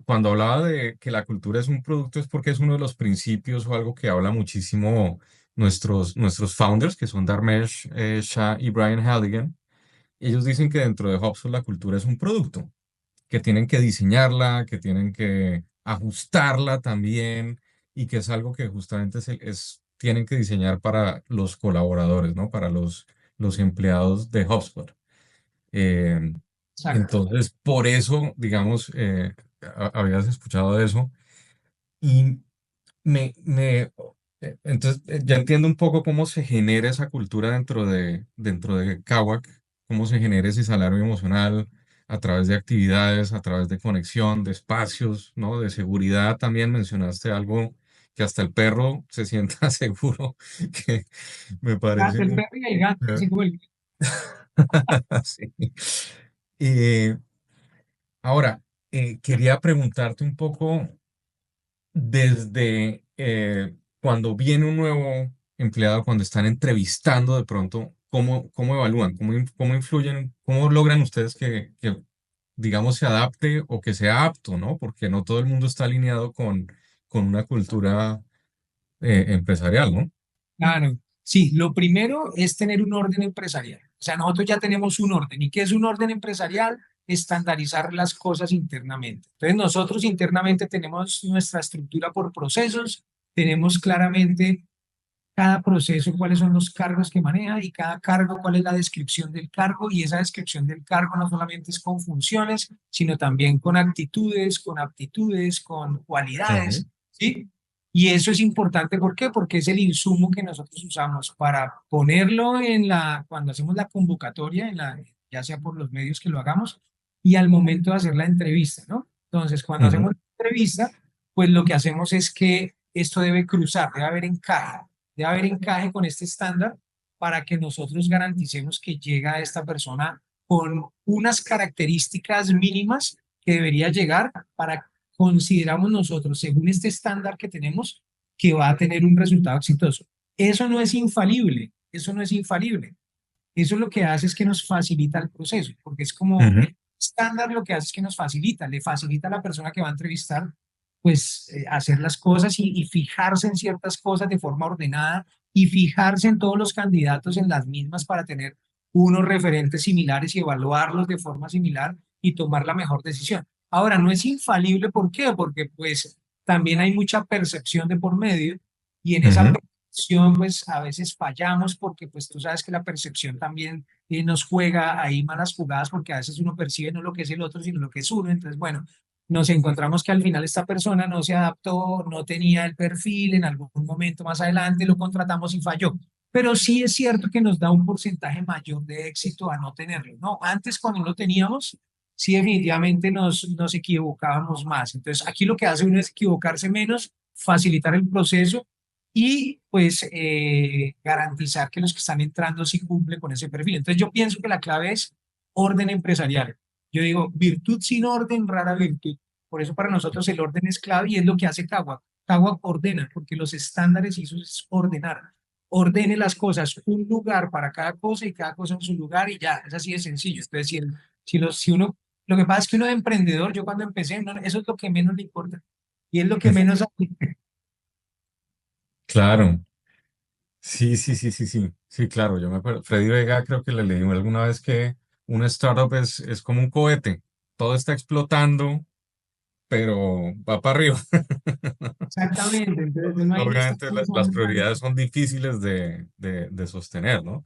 hablaba de que la cultura es un producto es porque es uno de los principios o algo que habla muchísimo nuestros founders, que son Dharmesh Shah y Brian Halligan. Ellos dicen que dentro de HubSpot la cultura es un producto, que tienen que diseñarla, que tienen que ajustarla también y que es algo que justamente tienen que diseñar para los colaboradores, ¿no? Para los empleados de HubSpot. Eh, Exacto. entonces, por eso, digamos, habías escuchado de eso y me, entonces ya entiendo un poco cómo se genera esa cultura dentro de Kawak, cómo se genera ese salario emocional a través de actividades, a través de conexión, de espacios, ¿no? De seguridad también mencionaste algo que hasta el perro se sienta seguro, que me Ah, parece el perro y el gato, así como sí. Ahora, quería preguntarte un poco desde cuando viene un nuevo empleado, cuando están entrevistando de pronto, ¿cómo evalúan? ¿Cómo influyen? ¿Cómo logran ustedes que, digamos, se adapte o que sea apto, ¿no? Porque no todo el mundo está alineado con una cultura empresarial, ¿no? Claro, sí, lo primero es tener un orden empresarial. O sea, nosotros ya tenemos un orden. ¿Y qué es un orden empresarial? Estandarizar las cosas internamente. Entonces, nosotros internamente tenemos nuestra estructura por procesos, tenemos claramente cada proceso, cuáles son los cargos que maneja y cada cargo, cuál es la descripción del cargo. Y esa descripción del cargo no solamente es con funciones, sino también con actitudes, con aptitudes, con Ujú, cualidades, ¿sí? Y eso es importante, ¿por qué? Porque es el insumo que nosotros usamos para ponerlo cuando hacemos la convocatoria, ya sea por los medios que lo hagamos, y al momento de hacer la entrevista, ¿no? Entonces, cuando ujú, hacemos la entrevista, pues lo que hacemos es que esto debe cruzar, debe haber encaje con este estándar para que nosotros garanticemos que llega a esta persona con unas características mínimas que debería llegar para consideramos nosotros, según este estándar que tenemos, que va a tener un resultado exitoso. Eso no es infalible, eso no es infalible. Eso lo que hace es que nos facilita el proceso, porque es como ujú, el estándar lo que hace es que nos facilita, le facilita a la persona que va a entrevistar, pues hacer las cosas y fijarse en ciertas cosas de forma ordenada y fijarse en todos los candidatos en las mismas para tener unos referentes similares y evaluarlos de forma similar y tomar la mejor decisión. Ahora, no es infalible, ¿por qué? Porque pues también hay mucha percepción de por medio y en esa ujú. percepción pues a veces fallamos porque pues tú sabes que la percepción también nos juega ahí malas jugadas porque a veces uno percibe no lo que es el otro sino lo que es uno. Entonces, bueno, nos encontramos que al final esta persona no se adaptó, no tenía el perfil, en algún momento más adelante lo contratamos y falló. Pero sí es cierto que nos da un porcentaje mayor de éxito a no tenerlo, ¿no? Antes cuando lo teníamos, sí definitivamente nos equivocábamos más. Entonces aquí lo que hace uno es equivocarse menos, facilitar el proceso y pues garantizar que los que están entrando sí cumplen con ese perfil. Entonces yo pienso que la clave es orden empresarial. Yo digo, virtud sin orden, rara virtud. Por eso para nosotros el orden es clave y es lo que hace Kawak. Kawak ordena, porque los estándares y eso es ordenar. Ordene las cosas, un lugar para cada cosa y cada cosa en su lugar y ya, es así de sencillo. Entonces, si uno, lo que pasa es que uno de emprendedor, yo cuando empecé, eso es lo que menos le importa y es lo que menos hace. Claro. Sí, sí, sí, sí, sí. Sí, claro, yo me acuerdo. Freddy Vega creo que le leí alguna vez que una startup es como un cohete. Todo está explotando, pero va para arriba. Exactamente, entonces uno ahí está Obviamente las pensando en algo. prioridades son difíciles de sostener, ¿no?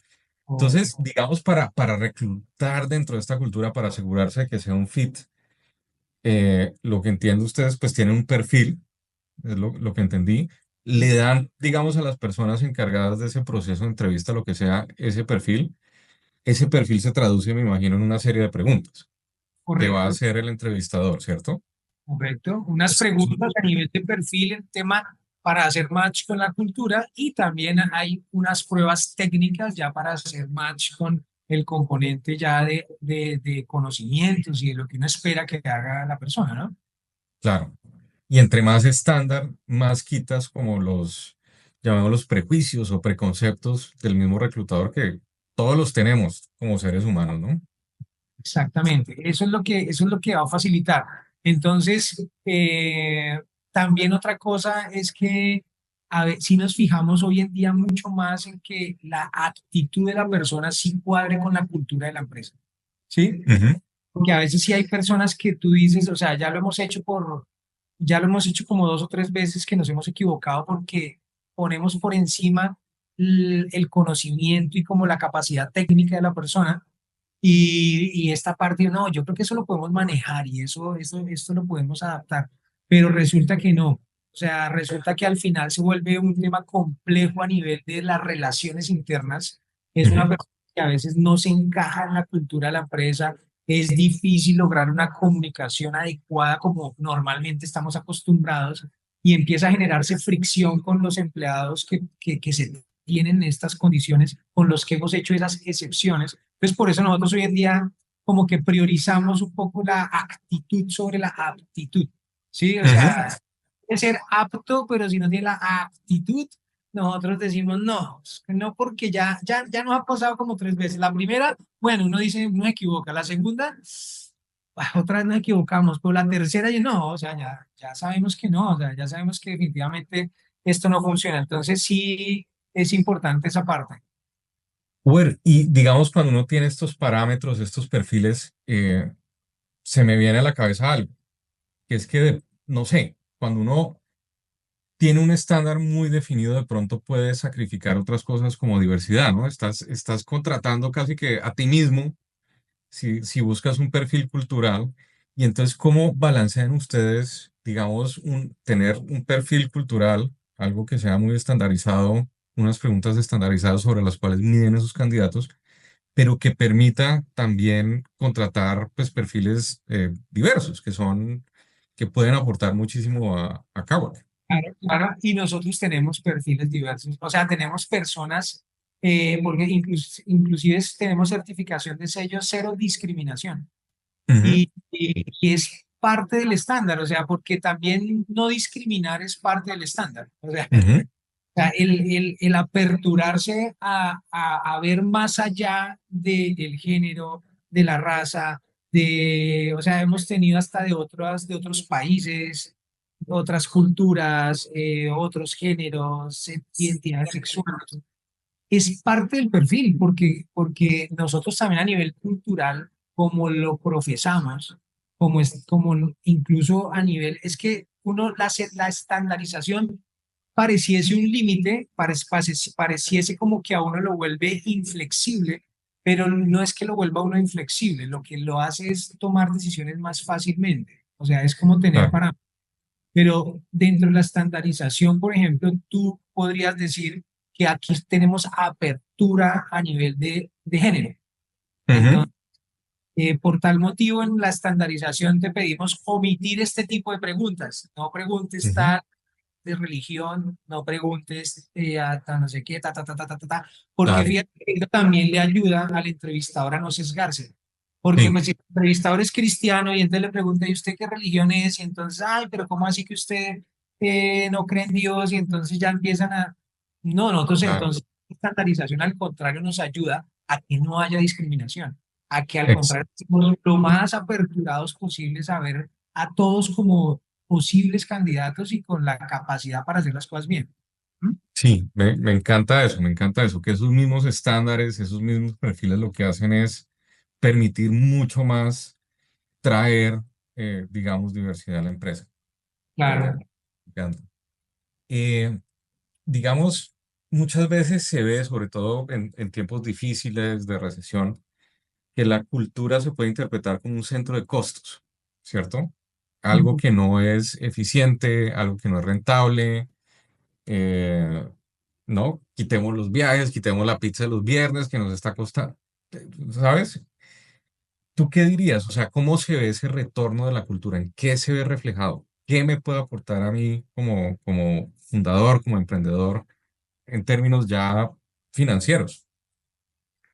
Entonces, Correcto. digamos, para reclutar dentro de esta cultura, para asegurarse de que sea un fit, lo que entiendo ustedes, pues tienen un perfil, es lo que entendí. Le dan, digamos, a las personas encargadas de ese proceso de entrevista, lo que sea, ese perfil. Ese perfil se traduce, me imagino, en una serie de preguntas que va a Correcto. hacer el entrevistador, ¿cierto? Correcto. Unas preguntas a nivel de perfil, el tema para hacer match con la cultura y también hay unas pruebas técnicas ya para hacer match con el componente ya de conocimientos y de lo que uno espera que haga la persona, ¿no? Claro. Y entre más estándar, más quitas como llamémoslos prejuicios o preconceptos del mismo reclutador que todos los tenemos como seres humanos, ¿no? Exactamente. Eso es lo que va a facilitar. Entonces, también otra cosa es que si nos fijamos hoy en día mucho más en que la actitud de la persona sí cuadre con la cultura de la empresa. ¿Sí? Ujú, Porque a veces sí hay personas que tú dices, o sea, ya lo hemos hecho como dos o tres veces que nos hemos equivocado porque ponemos por encima el conocimiento y como la capacidad técnica de la persona y esta parte, no, yo creo que eso lo podemos manejar y esto lo podemos adaptar, pero resulta que no. O sea, resulta que al final se vuelve un tema complejo a nivel de las relaciones internas. Es una ujú. persona que a veces no se encaja en la cultura de la empresa. Es difícil lograr una comunicación adecuada como normalmente estamos acostumbrados y empieza a generarse fricción con los empleados que se tienen en estas condiciones, con los que hemos hecho esas excepciones. Entonces, por eso nosotros hoy en día como que priorizamos un poco la actitud sobre la aptitud, ¿sí? O Ujú. sea, de ser apto, pero si no tiene la aptitud, nosotros decimos no, no porque ya nos ha pasado como 3 veces. La primera, bueno, uno dice, uno se equivoca. La segunda, otra vez nos equivocamos, pero la tercera, no, o sea, ya sabemos que no, o sea, ya sabemos que definitivamente esto no funciona. Entonces sí es importante esa parte. Uber, y digamos, cuando uno tiene estos parámetros, estos perfiles, se me viene a la cabeza algo, que es que, no sé, cuando uno tiene un estándar muy definido, de pronto puedes sacrificar otras cosas como diversidad, ¿no? Estás contratando casi que a ti mismo si buscas un perfil cultural. Y entonces, ¿cómo balancean ustedes, digamos, tener un perfil cultural, algo que sea muy estandarizado, unas preguntas estandarizadas sobre las cuales miden esos candidatos, pero que permita también contratar pues, perfiles diversos, que pueden aportar muchísimo a Kawak? Claro, claro, y nosotros tenemos perfiles diversos, o sea, tenemos personas, porque inclusive tenemos certificación de sello cero discriminación Ujú, y es parte del estándar, o sea, porque también no discriminar es parte del estándar, ujú, o sea, el aperturarse a ver más allá del género, de la raza, o sea, hemos tenido hasta de otros países, otras culturas, otros géneros, identidades sexuales. Es parte del perfil, porque nosotros también a nivel cultural, como lo profesamos, como incluso a nivel, es que la estandarización pareciese un límite, pareciese como que a uno lo vuelve inflexible, pero no es que lo vuelva a uno inflexible, lo que lo hace es tomar decisiones más fácilmente. O sea, es como tener claro. para. Pero dentro de la estandarización, por ejemplo, tú podrías decir que aquí tenemos apertura a nivel de género. Ujú, Entonces, por tal motivo, en la estandarización te pedimos omitir este tipo de preguntas. No preguntes ujú, tal de religión, no preguntes no sé qué, ta, porque claro, fíjate que eso también le ayuda al entrevistador a no sesgarse. Porque sí, pues, si el entrevistador es cristiano y entonces le pregunta, ¿y usted qué religión es? Y entonces, ay, pero ¿cómo así que usted no cree en Dios? Y entonces ya empiezan a. No, nosotros claro. entonces, estandarización al contrario nos ayuda a que no haya discriminación, a que al contrario, estemos lo más aperturados posibles a ver a todos como posibles candidatos y con la capacidad para hacer las cosas bien. ¿Mm? Sí, me encanta eso, que esos mismos estándares, esos mismos perfiles lo que hacen es permitir mucho más traer, digamos, diversidad a la empresa. Claro. Me encanta. Eh, digamos, muchas veces se ve, sobre todo en tiempos difíciles de recesión, que la cultura se puede interpretar como un centro de costos, ¿cierto? Algo Ujú. que no es eficiente, algo que no es rentable. eh, ¿No? Quitemos los viajes, quitemos la pizza de los viernes que nos está costando, ¿sabes? ¿Tú qué dirías? O sea, ¿cómo se ve ese retorno de la cultura? ¿En qué se ve reflejado? ¿Qué me puede aportar a mí como fundador, como emprendedor, en términos ya financieros?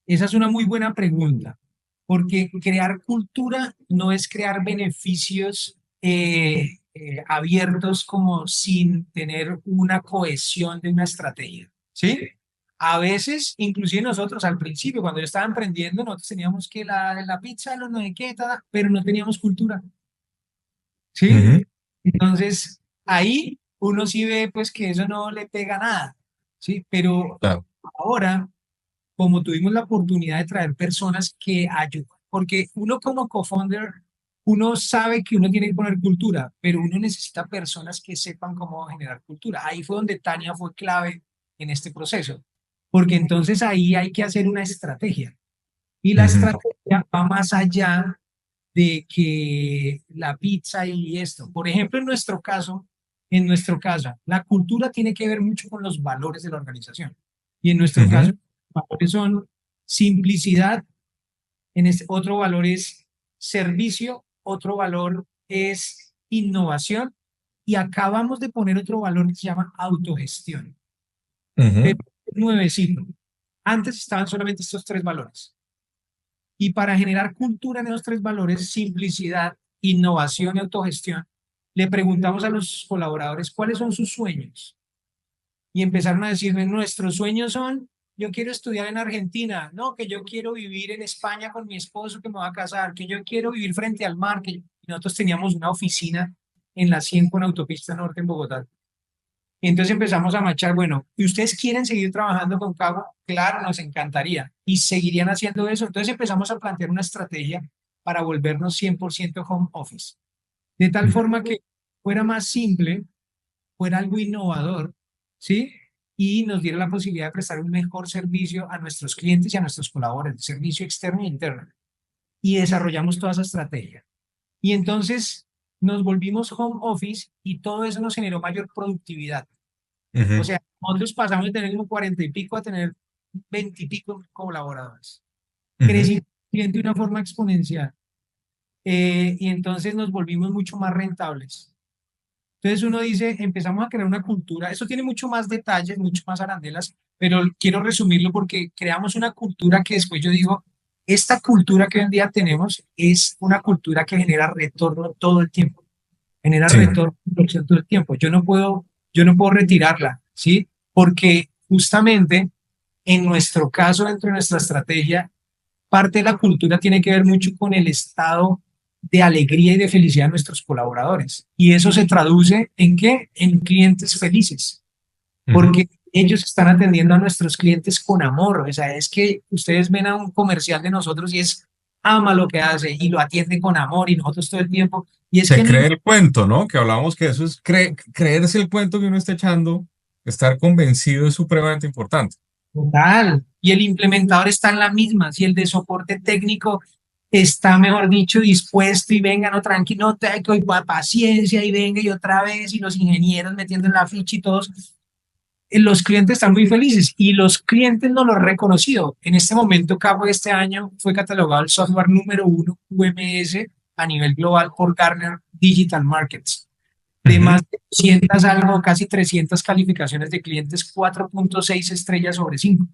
Esa es una muy buena pregunta, porque crear cultura no es crear beneficios abiertos como sin tener una cohesión de una estrategia, ¿sí? A veces, inclusive nosotros al principio, cuando yo estaba emprendiendo, nosotros teníamos que la pizza, los no sé qué, pero no teníamos cultura, ¿sí? Ujú, Entonces, ahí uno sí ve pues que eso no le pega nada, ¿sí? Pero claro. ahora, como tuvimos la oportunidad de traer personas que ayudan, porque uno como co-founder, uno sabe que uno tiene que poner cultura, pero uno necesita personas que sepan cómo generar cultura. Ahí fue donde Tania fue clave en este proceso, porque entonces ahí hay que hacer una estrategia. Y la Ujú, estrategia va más allá de que la pizza y esto. Por ejemplo, en nuestro caso, la cultura tiene que ver mucho con los valores de la organización. Y en nuestro ujú, caso, los valores son simplicidad, otro valor es servicio, otro valor es innovación y acabamos de poner otro valor que se llama autogestión. Pero ujú, es nuevecito. Antes estaban solamente estos tres valores. Y para generar cultura en esos tres valores, simplicidad, innovación y autogestión, le preguntamos a los colaboradores cuáles son sus sueños. Y empezaron a decirme, nuestros sueños son, yo quiero estudiar en Argentina, no, que yo quiero vivir en España con mi esposo que me va a casar, que yo quiero vivir frente al mar, que nosotros teníamos una oficina en la 100 con Autopista Norte en Bogotá. Y entonces empezamos a machar, bueno, ¿y ustedes quieren seguir trabajando con Cabo? Claro, nos encantaría. ¿Y seguirían haciendo eso? Entonces empezamos a plantear una estrategia para volvernos 100% home office. De tal forma que fuera más simple, fuera algo innovador, ¿sí? Y nos diera la posibilidad de prestar un mejor servicio a nuestros clientes y a nuestros colaboradores, servicio externo e interno. Y desarrollamos toda esa estrategia. Y entonces nos volvimos home office y todo eso nos generó mayor productividad. O sea, nosotros pasamos de tener como 40 y pico a tener 20 y pico colaboradores. Crecimos de una forma exponencial. Y entonces nos volvimos mucho más rentables. Entonces uno dice, empezamos a crear una cultura, eso tiene mucho más detalles, mucho más arandelas, pero quiero resumirlo porque creamos una cultura que después yo digo, esta cultura que hoy en día tenemos es una cultura que genera retorno todo el tiempo, genera Sí. retorno todo el tiempo. Yo no puedo retirarla, ¿sí? Porque justamente en nuestro caso, dentro de nuestra estrategia, parte de la cultura tiene que ver mucho con el estado de alegría y de felicidad de nuestros colaboradores. Y eso se traduce en ¿qué? En clientes felices, porque ellos están atendiendo a nuestros clientes con amor. O sea, es que ustedes ven a un comercial de nosotros y es ama lo que hace y lo atiende con amor y nosotros todo el tiempo. Y es Se que cree el cuento, ¿no? Que hablábamos que eso es creerse el cuento que uno está echando, estar convencido es supremamente importante. total. Y el implementador está en la misma. Si el de soporte técnico está, mejor dicho, dispuesto y venga, no, tranquilo, no, paciencia y venga y otra vez, y los ingenieros metiendo en la ficha y todos, los clientes están muy felices y los clientes no lo han reconocido. En este momento, cabo de este año, fue catalogado el software número 1 UMS a nivel global por Gartner Digital Markets. De más de 200 algo, casi 300 calificaciones de clientes, 4.6 estrellas sobre 5.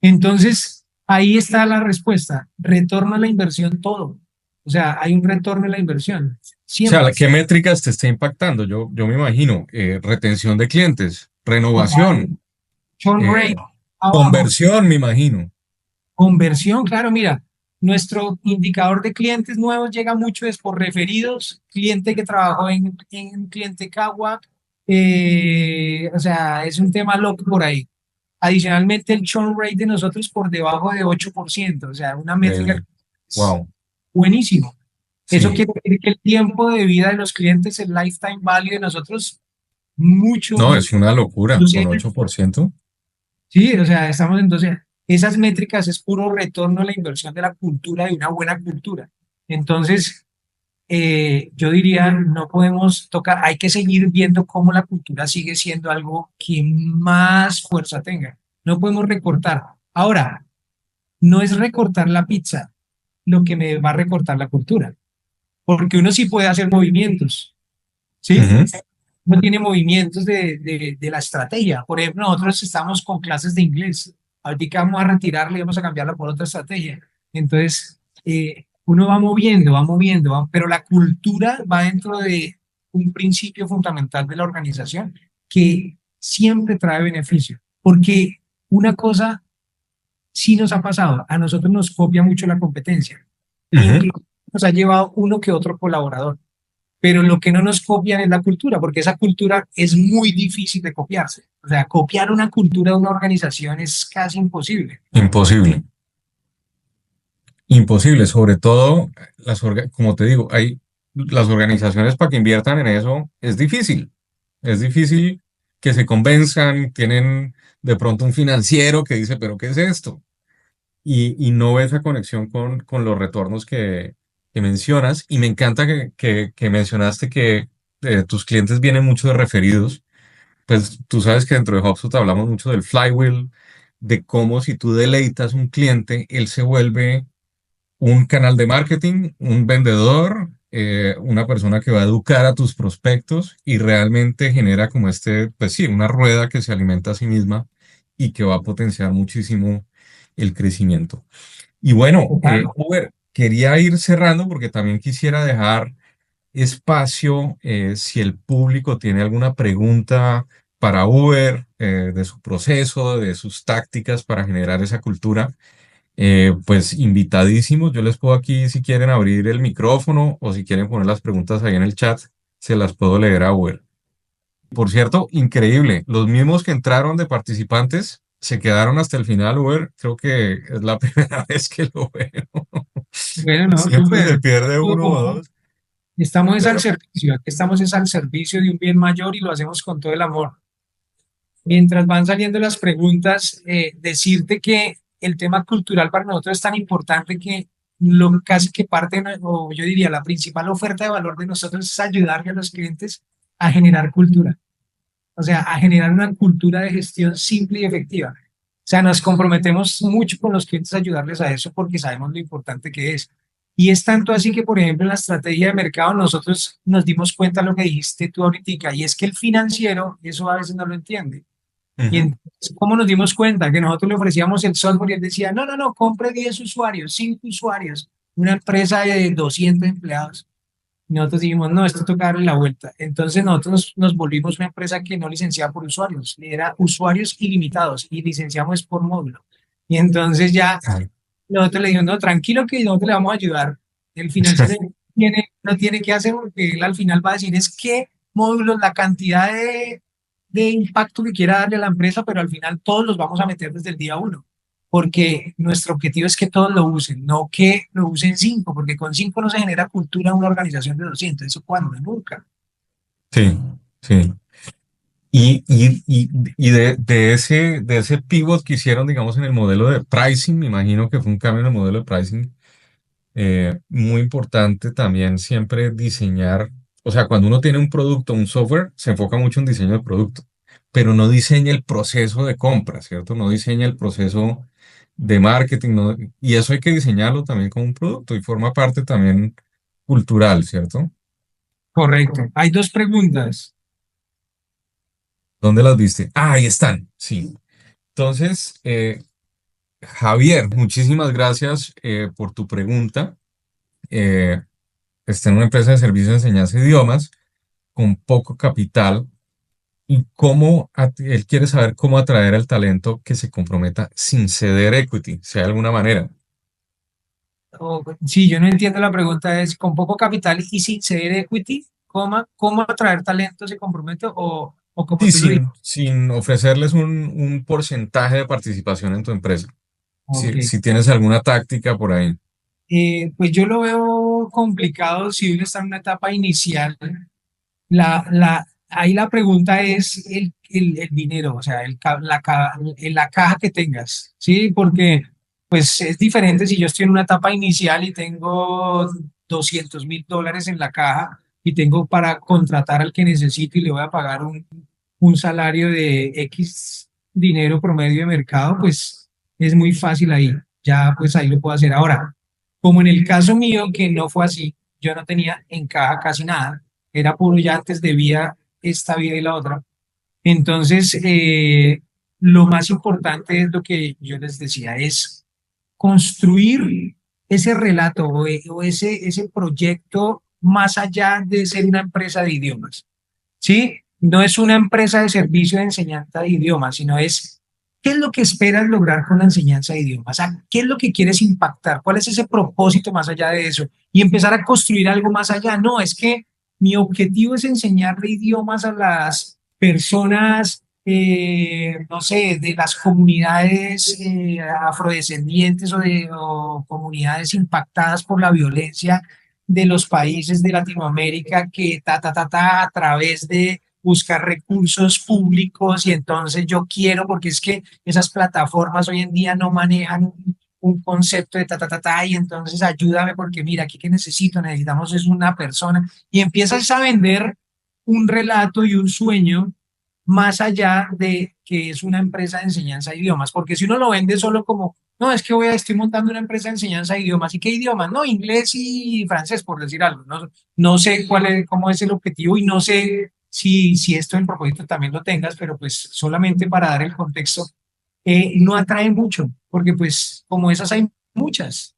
Entonces, ahí está la respuesta. Retorno a la inversión todo. O sea, hay un retorno a la inversión. O Siempre. sea, ¿qué métricas te está impactando? Yo me imagino, retención de clientes, renovación, Churn eh, rate abajo. conversión, me imagino. Conversión, claro, mira, nuestro indicador de clientes nuevos llega mucho es por referidos, cliente que trabajó en cliente Kawa, o sea, es un tema loco por ahí. Adicionalmente, el churn rate de nosotros por debajo de 8%, o sea, una métrica Increíble. Wow. buenísimo. Eso Sí. quiere decir que el tiempo de vida de los clientes, el lifetime value de nosotros, mucho, No, es una locura, con inclusive 8%. sí, o sea, estamos entonces, esas métricas es puro retorno a la inversión de la cultura, de una buena cultura. Entonces, yo diría, no podemos tocar, hay que seguir viendo cómo la cultura sigue siendo algo que más fuerza tenga. No podemos recortar. Ahora, no es recortar la pizza lo que me va a recortar la cultura, porque uno sí puede hacer movimientos, ¿sí? Ujú. No tiene movimientos de la estrategia. Por ejemplo, nosotros estamos con clases de inglés. Ahorita vamos a retirarla y vamos a cambiarla por otra estrategia. Entonces, uno va moviendo, pero la cultura va dentro de un principio fundamental de la organización que siempre trae beneficio. Porque una cosa sí nos ha pasado, a nosotros nos copia mucho la competencia. Ujú. Incluso nos ha llevado uno que otro colaborador, pero lo que no nos copian es la cultura, porque esa cultura es muy difícil de copiarse. O sea, copiar una cultura de una organización es casi imposible. Imposible. Imposible, sobre todo, como te digo, las organizaciones para que inviertan en eso es difícil. Es difícil que se convenzan, tienen de pronto un financiero que dice, pero ¿qué es esto? Y no ve esa conexión con los retornos que mencionas. Y me encanta que mencionaste que tus clientes vienen mucho de referidos. Pues tú sabes que dentro de HubSpot hablamos mucho del flywheel, de cómo si tú deleitas un cliente, él se vuelve un canal de marketing, un vendedor, una persona que va a educar a tus prospectos y realmente genera como pues sí, una rueda que se alimenta a sí misma y que va a potenciar muchísimo el crecimiento. Y bueno, Total. Uber, quería ir cerrando porque también quisiera dejar espacio si el público tiene alguna pregunta para Uber, de su proceso, de sus tácticas para generar esa cultura. Pues invitadísimos, yo les puedo aquí si quieren abrir el micrófono o si quieren poner las preguntas ahí en el chat, se las puedo leer a Uber. Por cierto, increíble, los mismos que entraron de participantes se quedaron hasta el final, Uber, creo que es la primera vez que lo veo. Bueno, no, Siempre se súper. pierde uno o dos, Estamos es al pero servicio, aquí estamos es al servicio de un bien mayor y lo hacemos con todo el amor. Mientras van saliendo las preguntas, decirte que el tema cultural para nosotros es tan importante que lo casi que parte, o yo diría, la principal oferta de valor de nosotros es ayudarle a los clientes a generar cultura, o sea, a generar una cultura de gestión simple y efectiva. O sea, nos comprometemos mucho con los clientes a ayudarles a eso porque sabemos lo importante que es. Y es tanto así que, por ejemplo, en la estrategia de mercado nosotros nos dimos cuenta de lo que dijiste tú ahorita, y es que el financiero eso a veces no lo entiende. Y ujú. entonces, ¿cómo nos dimos cuenta? Que nosotros le ofrecíamos el software y él decía, no, no, no, compre 10 usuarios, 5 usuarios, una empresa de 200 empleados. Y nosotros dijimos, no, esto toca darle la vuelta. Entonces nosotros nos volvimos una empresa que no licenciaba por usuarios, era usuarios ilimitados y licenciamos por módulo. Y entonces ya Ah, nosotros le dijimos, no, tranquilo que nosotros le vamos a ayudar. El financiero no tiene que hacer porque él al final va a decir es qué módulos, la cantidad de impacto que quiera darle a la empresa, pero al final todos los vamos a meter desde el día uno. Porque nuestro objetivo es que todos lo usen, no que lo usen cinco, porque con cinco no se genera cultura en una organización de 200. ¿Eso cuándo? Nunca. sí, sí. Y de ese pivot que hicieron, digamos, en el modelo de pricing, me imagino que fue un cambio en el modelo de pricing, muy importante también siempre diseñar, o sea, cuando uno tiene un producto, un software, se enfoca mucho en diseño de producto, pero no diseña el proceso de compra, ¿cierto? No diseña el proceso de marketing, y eso hay que diseñarlo también como un producto y forma parte también cultural, ¿cierto? Correcto. Hay dos preguntas. ¿Dónde las viste? Ah, ahí están, sí. Entonces, Javier, muchísimas gracias por tu pregunta. Eh, Está en una empresa de servicios de enseñanza de idiomas con poco capital y él quiere saber cómo atraer al talento que se comprometa sin ceder equity, si hay alguna manera. Sí, yo no entiendo la pregunta, es con poco capital y sin ceder equity, ¿cómo atraer talento se compromete o como Y tú lo dices? sin ofrecerles un porcentaje de participación en tu empresa. Ok. Si tienes alguna táctica por ahí. Pues yo lo veo complicado si uno está en una etapa inicial. Ahí la pregunta es el dinero, o sea, la caja que tengas, ¿sí? Porque pues es diferente si yo estoy en una etapa inicial y tengo $200,000 en la caja y tengo para contratar al que necesito y le voy a pagar un salario de X dinero promedio de mercado, pues es muy fácil ahí. Ya pues ahí lo puedo hacer. Ahora, como en el caso mío, que no fue así, yo no tenía en caja casi nada, era puro ya antes debía esta vida y la otra. Entonces, lo más importante es lo que yo les decía, es construir ese relato o ese proyecto más allá de ser una empresa de idiomas. ¿Sí? No es una empresa de servicio de enseñanza de idiomas, sino es qué es lo que esperas lograr con la enseñanza de idiomas, o sea, qué es lo que quieres impactar, cuál es ese propósito más allá de eso y empezar a construir algo más allá. No, es que mi objetivo es enseñarle idiomas a las personas, no sé, de las comunidades afrodescendientes o comunidades impactadas por la violencia de los países de Latinoamérica que a través de buscar recursos públicos y entonces yo quiero, porque es que esas plataformas hoy en día no manejan un concepto de y entonces ayúdame porque mira, aquí que necesitamos es una persona y empiezas a vender un relato y un sueño más allá de que es una empresa de enseñanza de idiomas, porque si uno lo vende solo como, no, es que estoy montando una empresa de enseñanza de idiomas, ¿y qué idiomas? No, inglés y francés, por decir algo, no sé cómo es el objetivo y no sé si esto en propósito también lo tengas, pero pues solamente para dar el contexto, no atrae mucho, porque pues como esas hay muchas.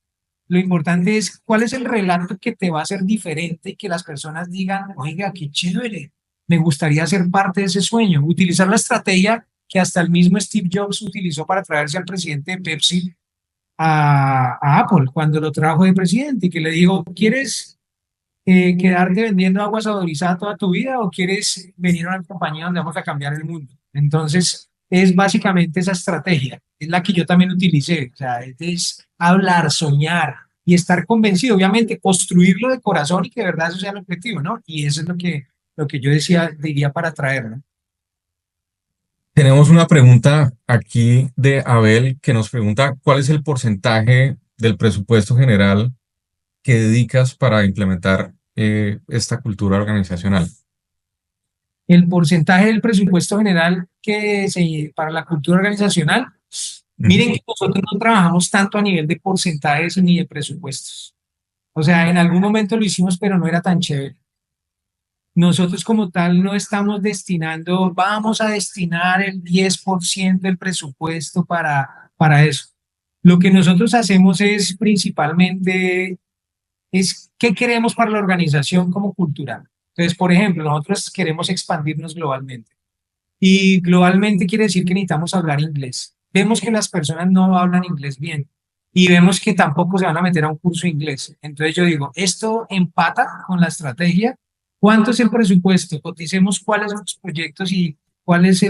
Lo importante es cuál es el relato que te va a hacer diferente y que las personas digan, oiga, qué chévere, me gustaría ser parte de ese sueño. Utilizar la estrategia que hasta el mismo Steve Jobs utilizó para traerse al presidente de Pepsi a Apple cuando lo trajo de presidente y que le digo, ¿quieres quedarte vendiendo agua saborizada toda tu vida o quieres venir a una compañía donde vamos a cambiar el mundo? Entonces, es básicamente esa estrategia, es la que yo también utilicé, o sea, es hablar, soñar y estar convencido, obviamente, construirlo de corazón y que de verdad eso sea el objetivo, ¿no? Y eso es lo que yo decía, diría para traerlo. Tenemos una pregunta aquí de Abel que nos pregunta cuál es el porcentaje del presupuesto general que dedicas para implementar esta cultura organizacional. El porcentaje del presupuesto general para la cultura organizacional, Ujú. miren que nosotros no trabajamos tanto a nivel de porcentajes ni de presupuestos. O sea, en algún momento lo hicimos, pero no era tan chévere. Nosotros como tal no estamos destinando, vamos a destinar el 10% del presupuesto para eso. Lo que nosotros hacemos es principalmente, es qué queremos para la organización como cultural. Entonces, por ejemplo, nosotros queremos expandirnos globalmente. Y globalmente quiere decir que necesitamos hablar inglés. Vemos que las personas no hablan inglés bien y vemos que tampoco se van a meter a un curso de inglés. Entonces yo digo, esto empata con la estrategia. ¿Cuánto es el presupuesto? Coticemos cuáles son los proyectos y cuáles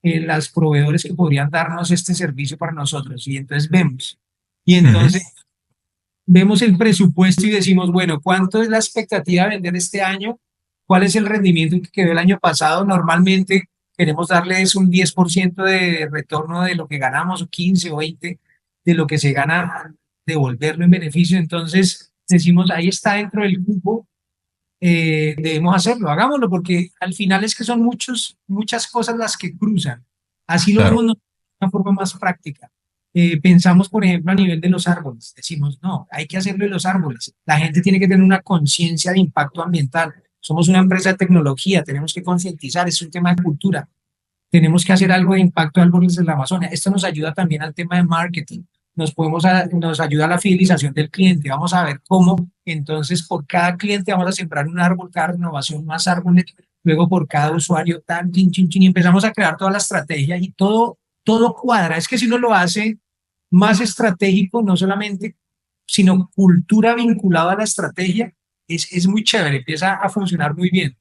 las proveedores que podrían darnos este servicio para nosotros. Y entonces vemos. Y Ujú. entonces vemos el presupuesto y decimos, bueno, ¿cuánto es la expectativa de vender este año? ¿Cuál es el rendimiento que quedó el año pasado? Normalmente queremos darles un 10% de retorno de lo que ganamos, o 15 o 20 de lo que se gana, devolverlo en beneficio. Entonces decimos, ahí está dentro del cupo, debemos hacerlo, hagámoslo, porque al final es que son muchas cosas las que cruzan. Así lo Claro. vemos nosotros de una forma más práctica. Pensamos, por ejemplo, a nivel de los árboles. Decimos, no, hay que hacerlo de los árboles. La gente tiene que tener una conciencia de impacto ambiental. Somos una empresa de tecnología, tenemos que concientizar, es un tema de cultura. Tenemos que hacer algo de impacto de árboles en la Amazonia. Esto nos ayuda también al tema de marketing. Nos ayuda a la fidelización del cliente. Vamos a ver cómo, entonces, por cada cliente vamos a sembrar un árbol, cada renovación más árboles, luego por cada usuario, tan, chin, chin, chin, y empezamos a crear toda la estrategia y todo cuadra. Es que si uno lo hace más estratégico, no solamente, sino cultura vinculada a la estrategia, es muy chévere, empieza a funcionar muy bien.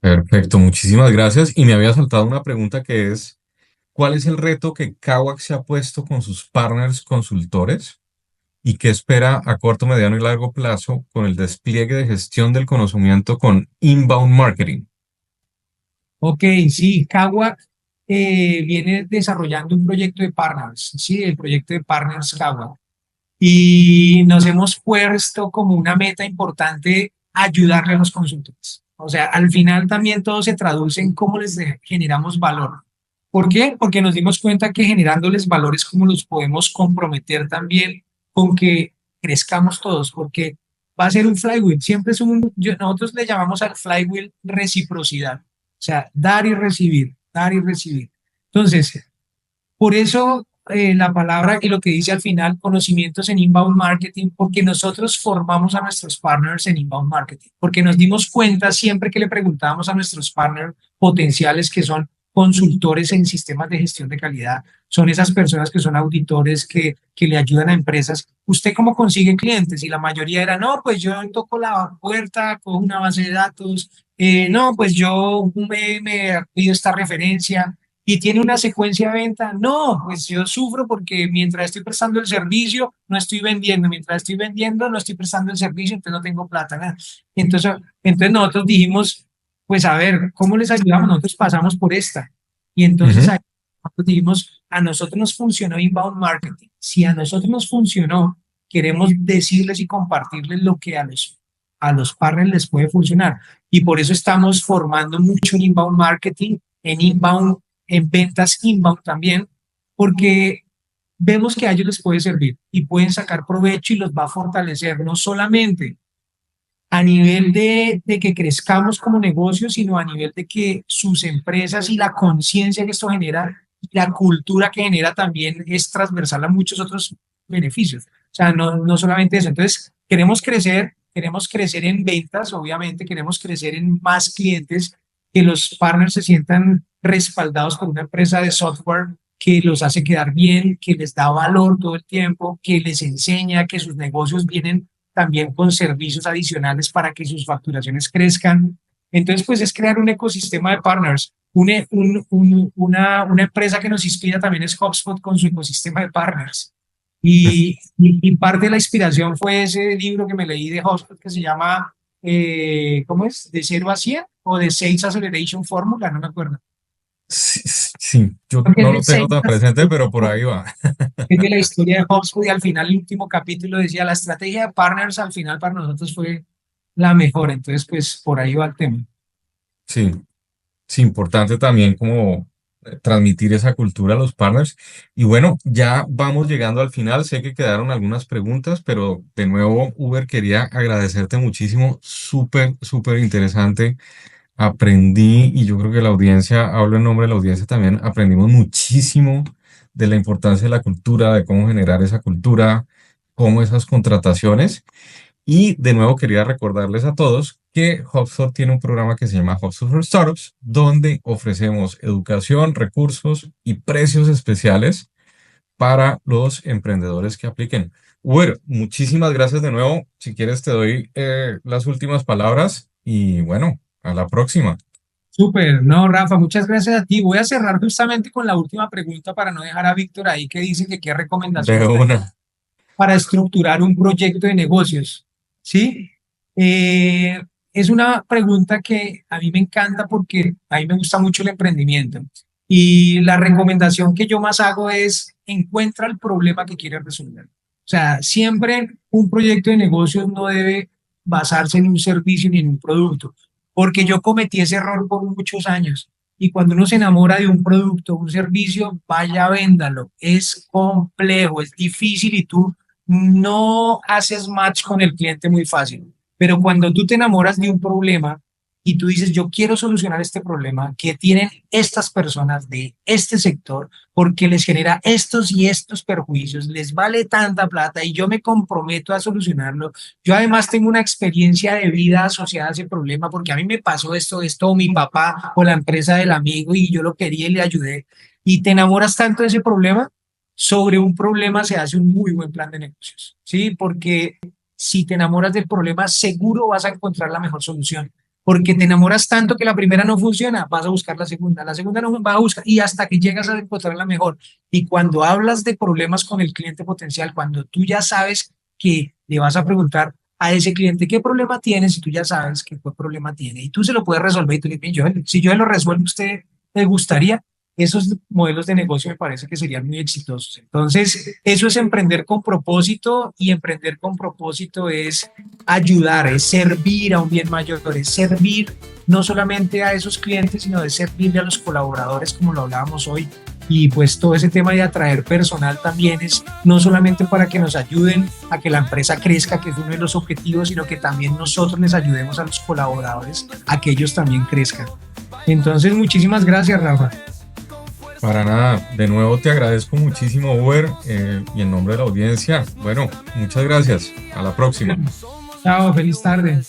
Perfecto, muchísimas gracias. Y me había saltado una pregunta que es, ¿cuál es el reto que Kawak se ha puesto con sus partners consultores y qué espera a corto, mediano y largo plazo con el despliegue de gestión del conocimiento con inbound marketing? Ok, sí, Kawak viene desarrollando un proyecto de partners, sí, el proyecto de partners Kawak. Y nos hemos puesto como una meta importante ayudarle a los consultores. O sea, al final también todo se traduce en cómo generamos valor. ¿Por qué? Porque nos dimos cuenta que generándoles valores, cómo los podemos comprometer también con que crezcamos todos, porque va a ser un flywheel. Siempre es nosotros le llamamos al flywheel reciprocidad. O sea, dar y recibir, dar y recibir. Entonces, por eso la palabra y lo que dice al final, conocimientos en inbound marketing, porque nosotros formamos a nuestros partners en inbound marketing, porque nos dimos cuenta siempre que le preguntábamos a nuestros partners potenciales que son consultores en sistemas de gestión de calidad, son esas personas que son auditores que le ayudan a empresas. ¿Usted cómo consigue clientes? Y la mayoría era, no, pues yo toco la puerta, cojo una base de datos, no, pues yo me pido esta referencia y tiene una secuencia de venta. No, pues yo sufro porque mientras estoy prestando el servicio, no estoy vendiendo. Mientras estoy vendiendo, no estoy prestando el servicio, entonces no tengo plata. Nada. Entonces nosotros dijimos, pues a ver, ¿cómo les ayudamos? Nosotros pasamos por esta. Y entonces Ujú. ahí nosotros dijimos, a nosotros nos funcionó inbound marketing. Si a nosotros nos funcionó, queremos decirles y compartirles lo que a los partners les puede funcionar. Y por eso estamos formando mucho en inbound marketing, en ventas inbound también, porque vemos que a ellos les puede servir y pueden sacar provecho y los va a fortalecer, no solamente a nivel de que crezcamos como negocio, sino a nivel de que sus empresas y la conciencia que esto genera la cultura que genera también es transversal a muchos otros beneficios. O sea, no solamente eso. Entonces, queremos crecer en ventas, obviamente, queremos crecer en más clientes, que los partners se sientan respaldados por una empresa de software que los hace quedar bien, que les da valor todo el tiempo, que les enseña que sus negocios vienen también con servicios adicionales para que sus facturaciones crezcan. Entonces, pues es crear un ecosistema de partners. Una empresa que nos inspira también es HubSpot con su ecosistema de partners. Y parte de la inspiración fue ese libro que me leí de HubSpot que se llama, ¿cómo es? ¿De 0 a 100? ¿O de Sales Acceleration Formula? No me acuerdo. Sí, sí, yo Porque es no de lo tengo Sales tan presente, pero por ahí va. es de la historia de HubSpot y al final el último capítulo decía la estrategia de partners al final para nosotros fue la mejor. Entonces, pues por ahí va el tema. Sí, sí, importante también como transmitir esa cultura a los partners. Y bueno, ya vamos llegando al final. Sé que quedaron algunas preguntas, pero de nuevo, Uber, quería agradecerte muchísimo. Súper, súper interesante. Aprendí, y yo creo que la audiencia, hablo en nombre de la audiencia también, aprendimos muchísimo de la importancia de la cultura, de cómo generar esa cultura, cómo esas contrataciones. Y de nuevo quería recordarles a todos que HubSpot tiene un programa que se llama HubSpot for Startups, donde ofrecemos educación, recursos y precios especiales para los emprendedores que apliquen. Uber, muchísimas gracias de nuevo. Si quieres te doy las últimas palabras y bueno, a la próxima. Súper, no, Rafa, muchas gracias a ti. Voy a cerrar justamente con la última pregunta para no dejar a Víctor ahí que dice que qué De recomendaciones una. para estructurar un proyecto de negocios. ¿Sí? Eh, es una pregunta que a mí me encanta porque a mí me gusta mucho el emprendimiento. Y la recomendación que yo más hago es encuentra el problema que quieres resolver. O sea, siempre un proyecto de negocios no debe basarse en un servicio ni en un producto, porque yo cometí ese error por muchos años. Y cuando uno se enamora de un producto, un servicio, vaya, véndalo. Es complejo, es difícil y tú no haces match con el cliente muy fácil. Pero cuando tú te enamoras de un problema y tú dices, yo quiero solucionar este problema que tienen estas personas de este sector porque les genera estos y estos perjuicios, les vale tanta plata y yo me comprometo a solucionarlo. Yo además tengo una experiencia de vida asociada a ese problema porque a mí me pasó esto, o mi papá o la empresa del amigo y yo lo quería y le ayudé. Y te enamoras tanto de ese problema, sobre un problema se hace un muy buen plan de negocios, ¿sí? Porque si te enamoras del problema, seguro vas a encontrar la mejor solución. Porque te enamoras tanto que la primera no funciona, vas a buscar la segunda no vas a buscar y hasta que llegas a encontrar la mejor. Y cuando hablas de problemas con el cliente potencial, cuando tú ya sabes que le vas a preguntar a ese cliente qué problema tiene, si tú ya sabes qué problema tiene y tú se lo puedes resolver y tú le dices, si yo lo resuelvo, ¿usted le gustaría? Esos modelos de negocio me parece que serían muy exitosos. Entonces, eso es emprender con propósito y emprender con propósito es ayudar, es servir a un bien mayor, es servir no solamente a esos clientes, sino de servirle a los colaboradores, como lo hablábamos hoy. Y pues todo ese tema de atraer personal también es no solamente para que nos ayuden a que la empresa crezca, que es uno de los objetivos, sino que también nosotros les ayudemos a los colaboradores a que ellos también crezcan. Entonces, muchísimas gracias, Rafa. Para nada, de nuevo te agradezco muchísimo, Uber, y en nombre de la audiencia, bueno, muchas gracias. A la próxima. Chao, feliz tarde.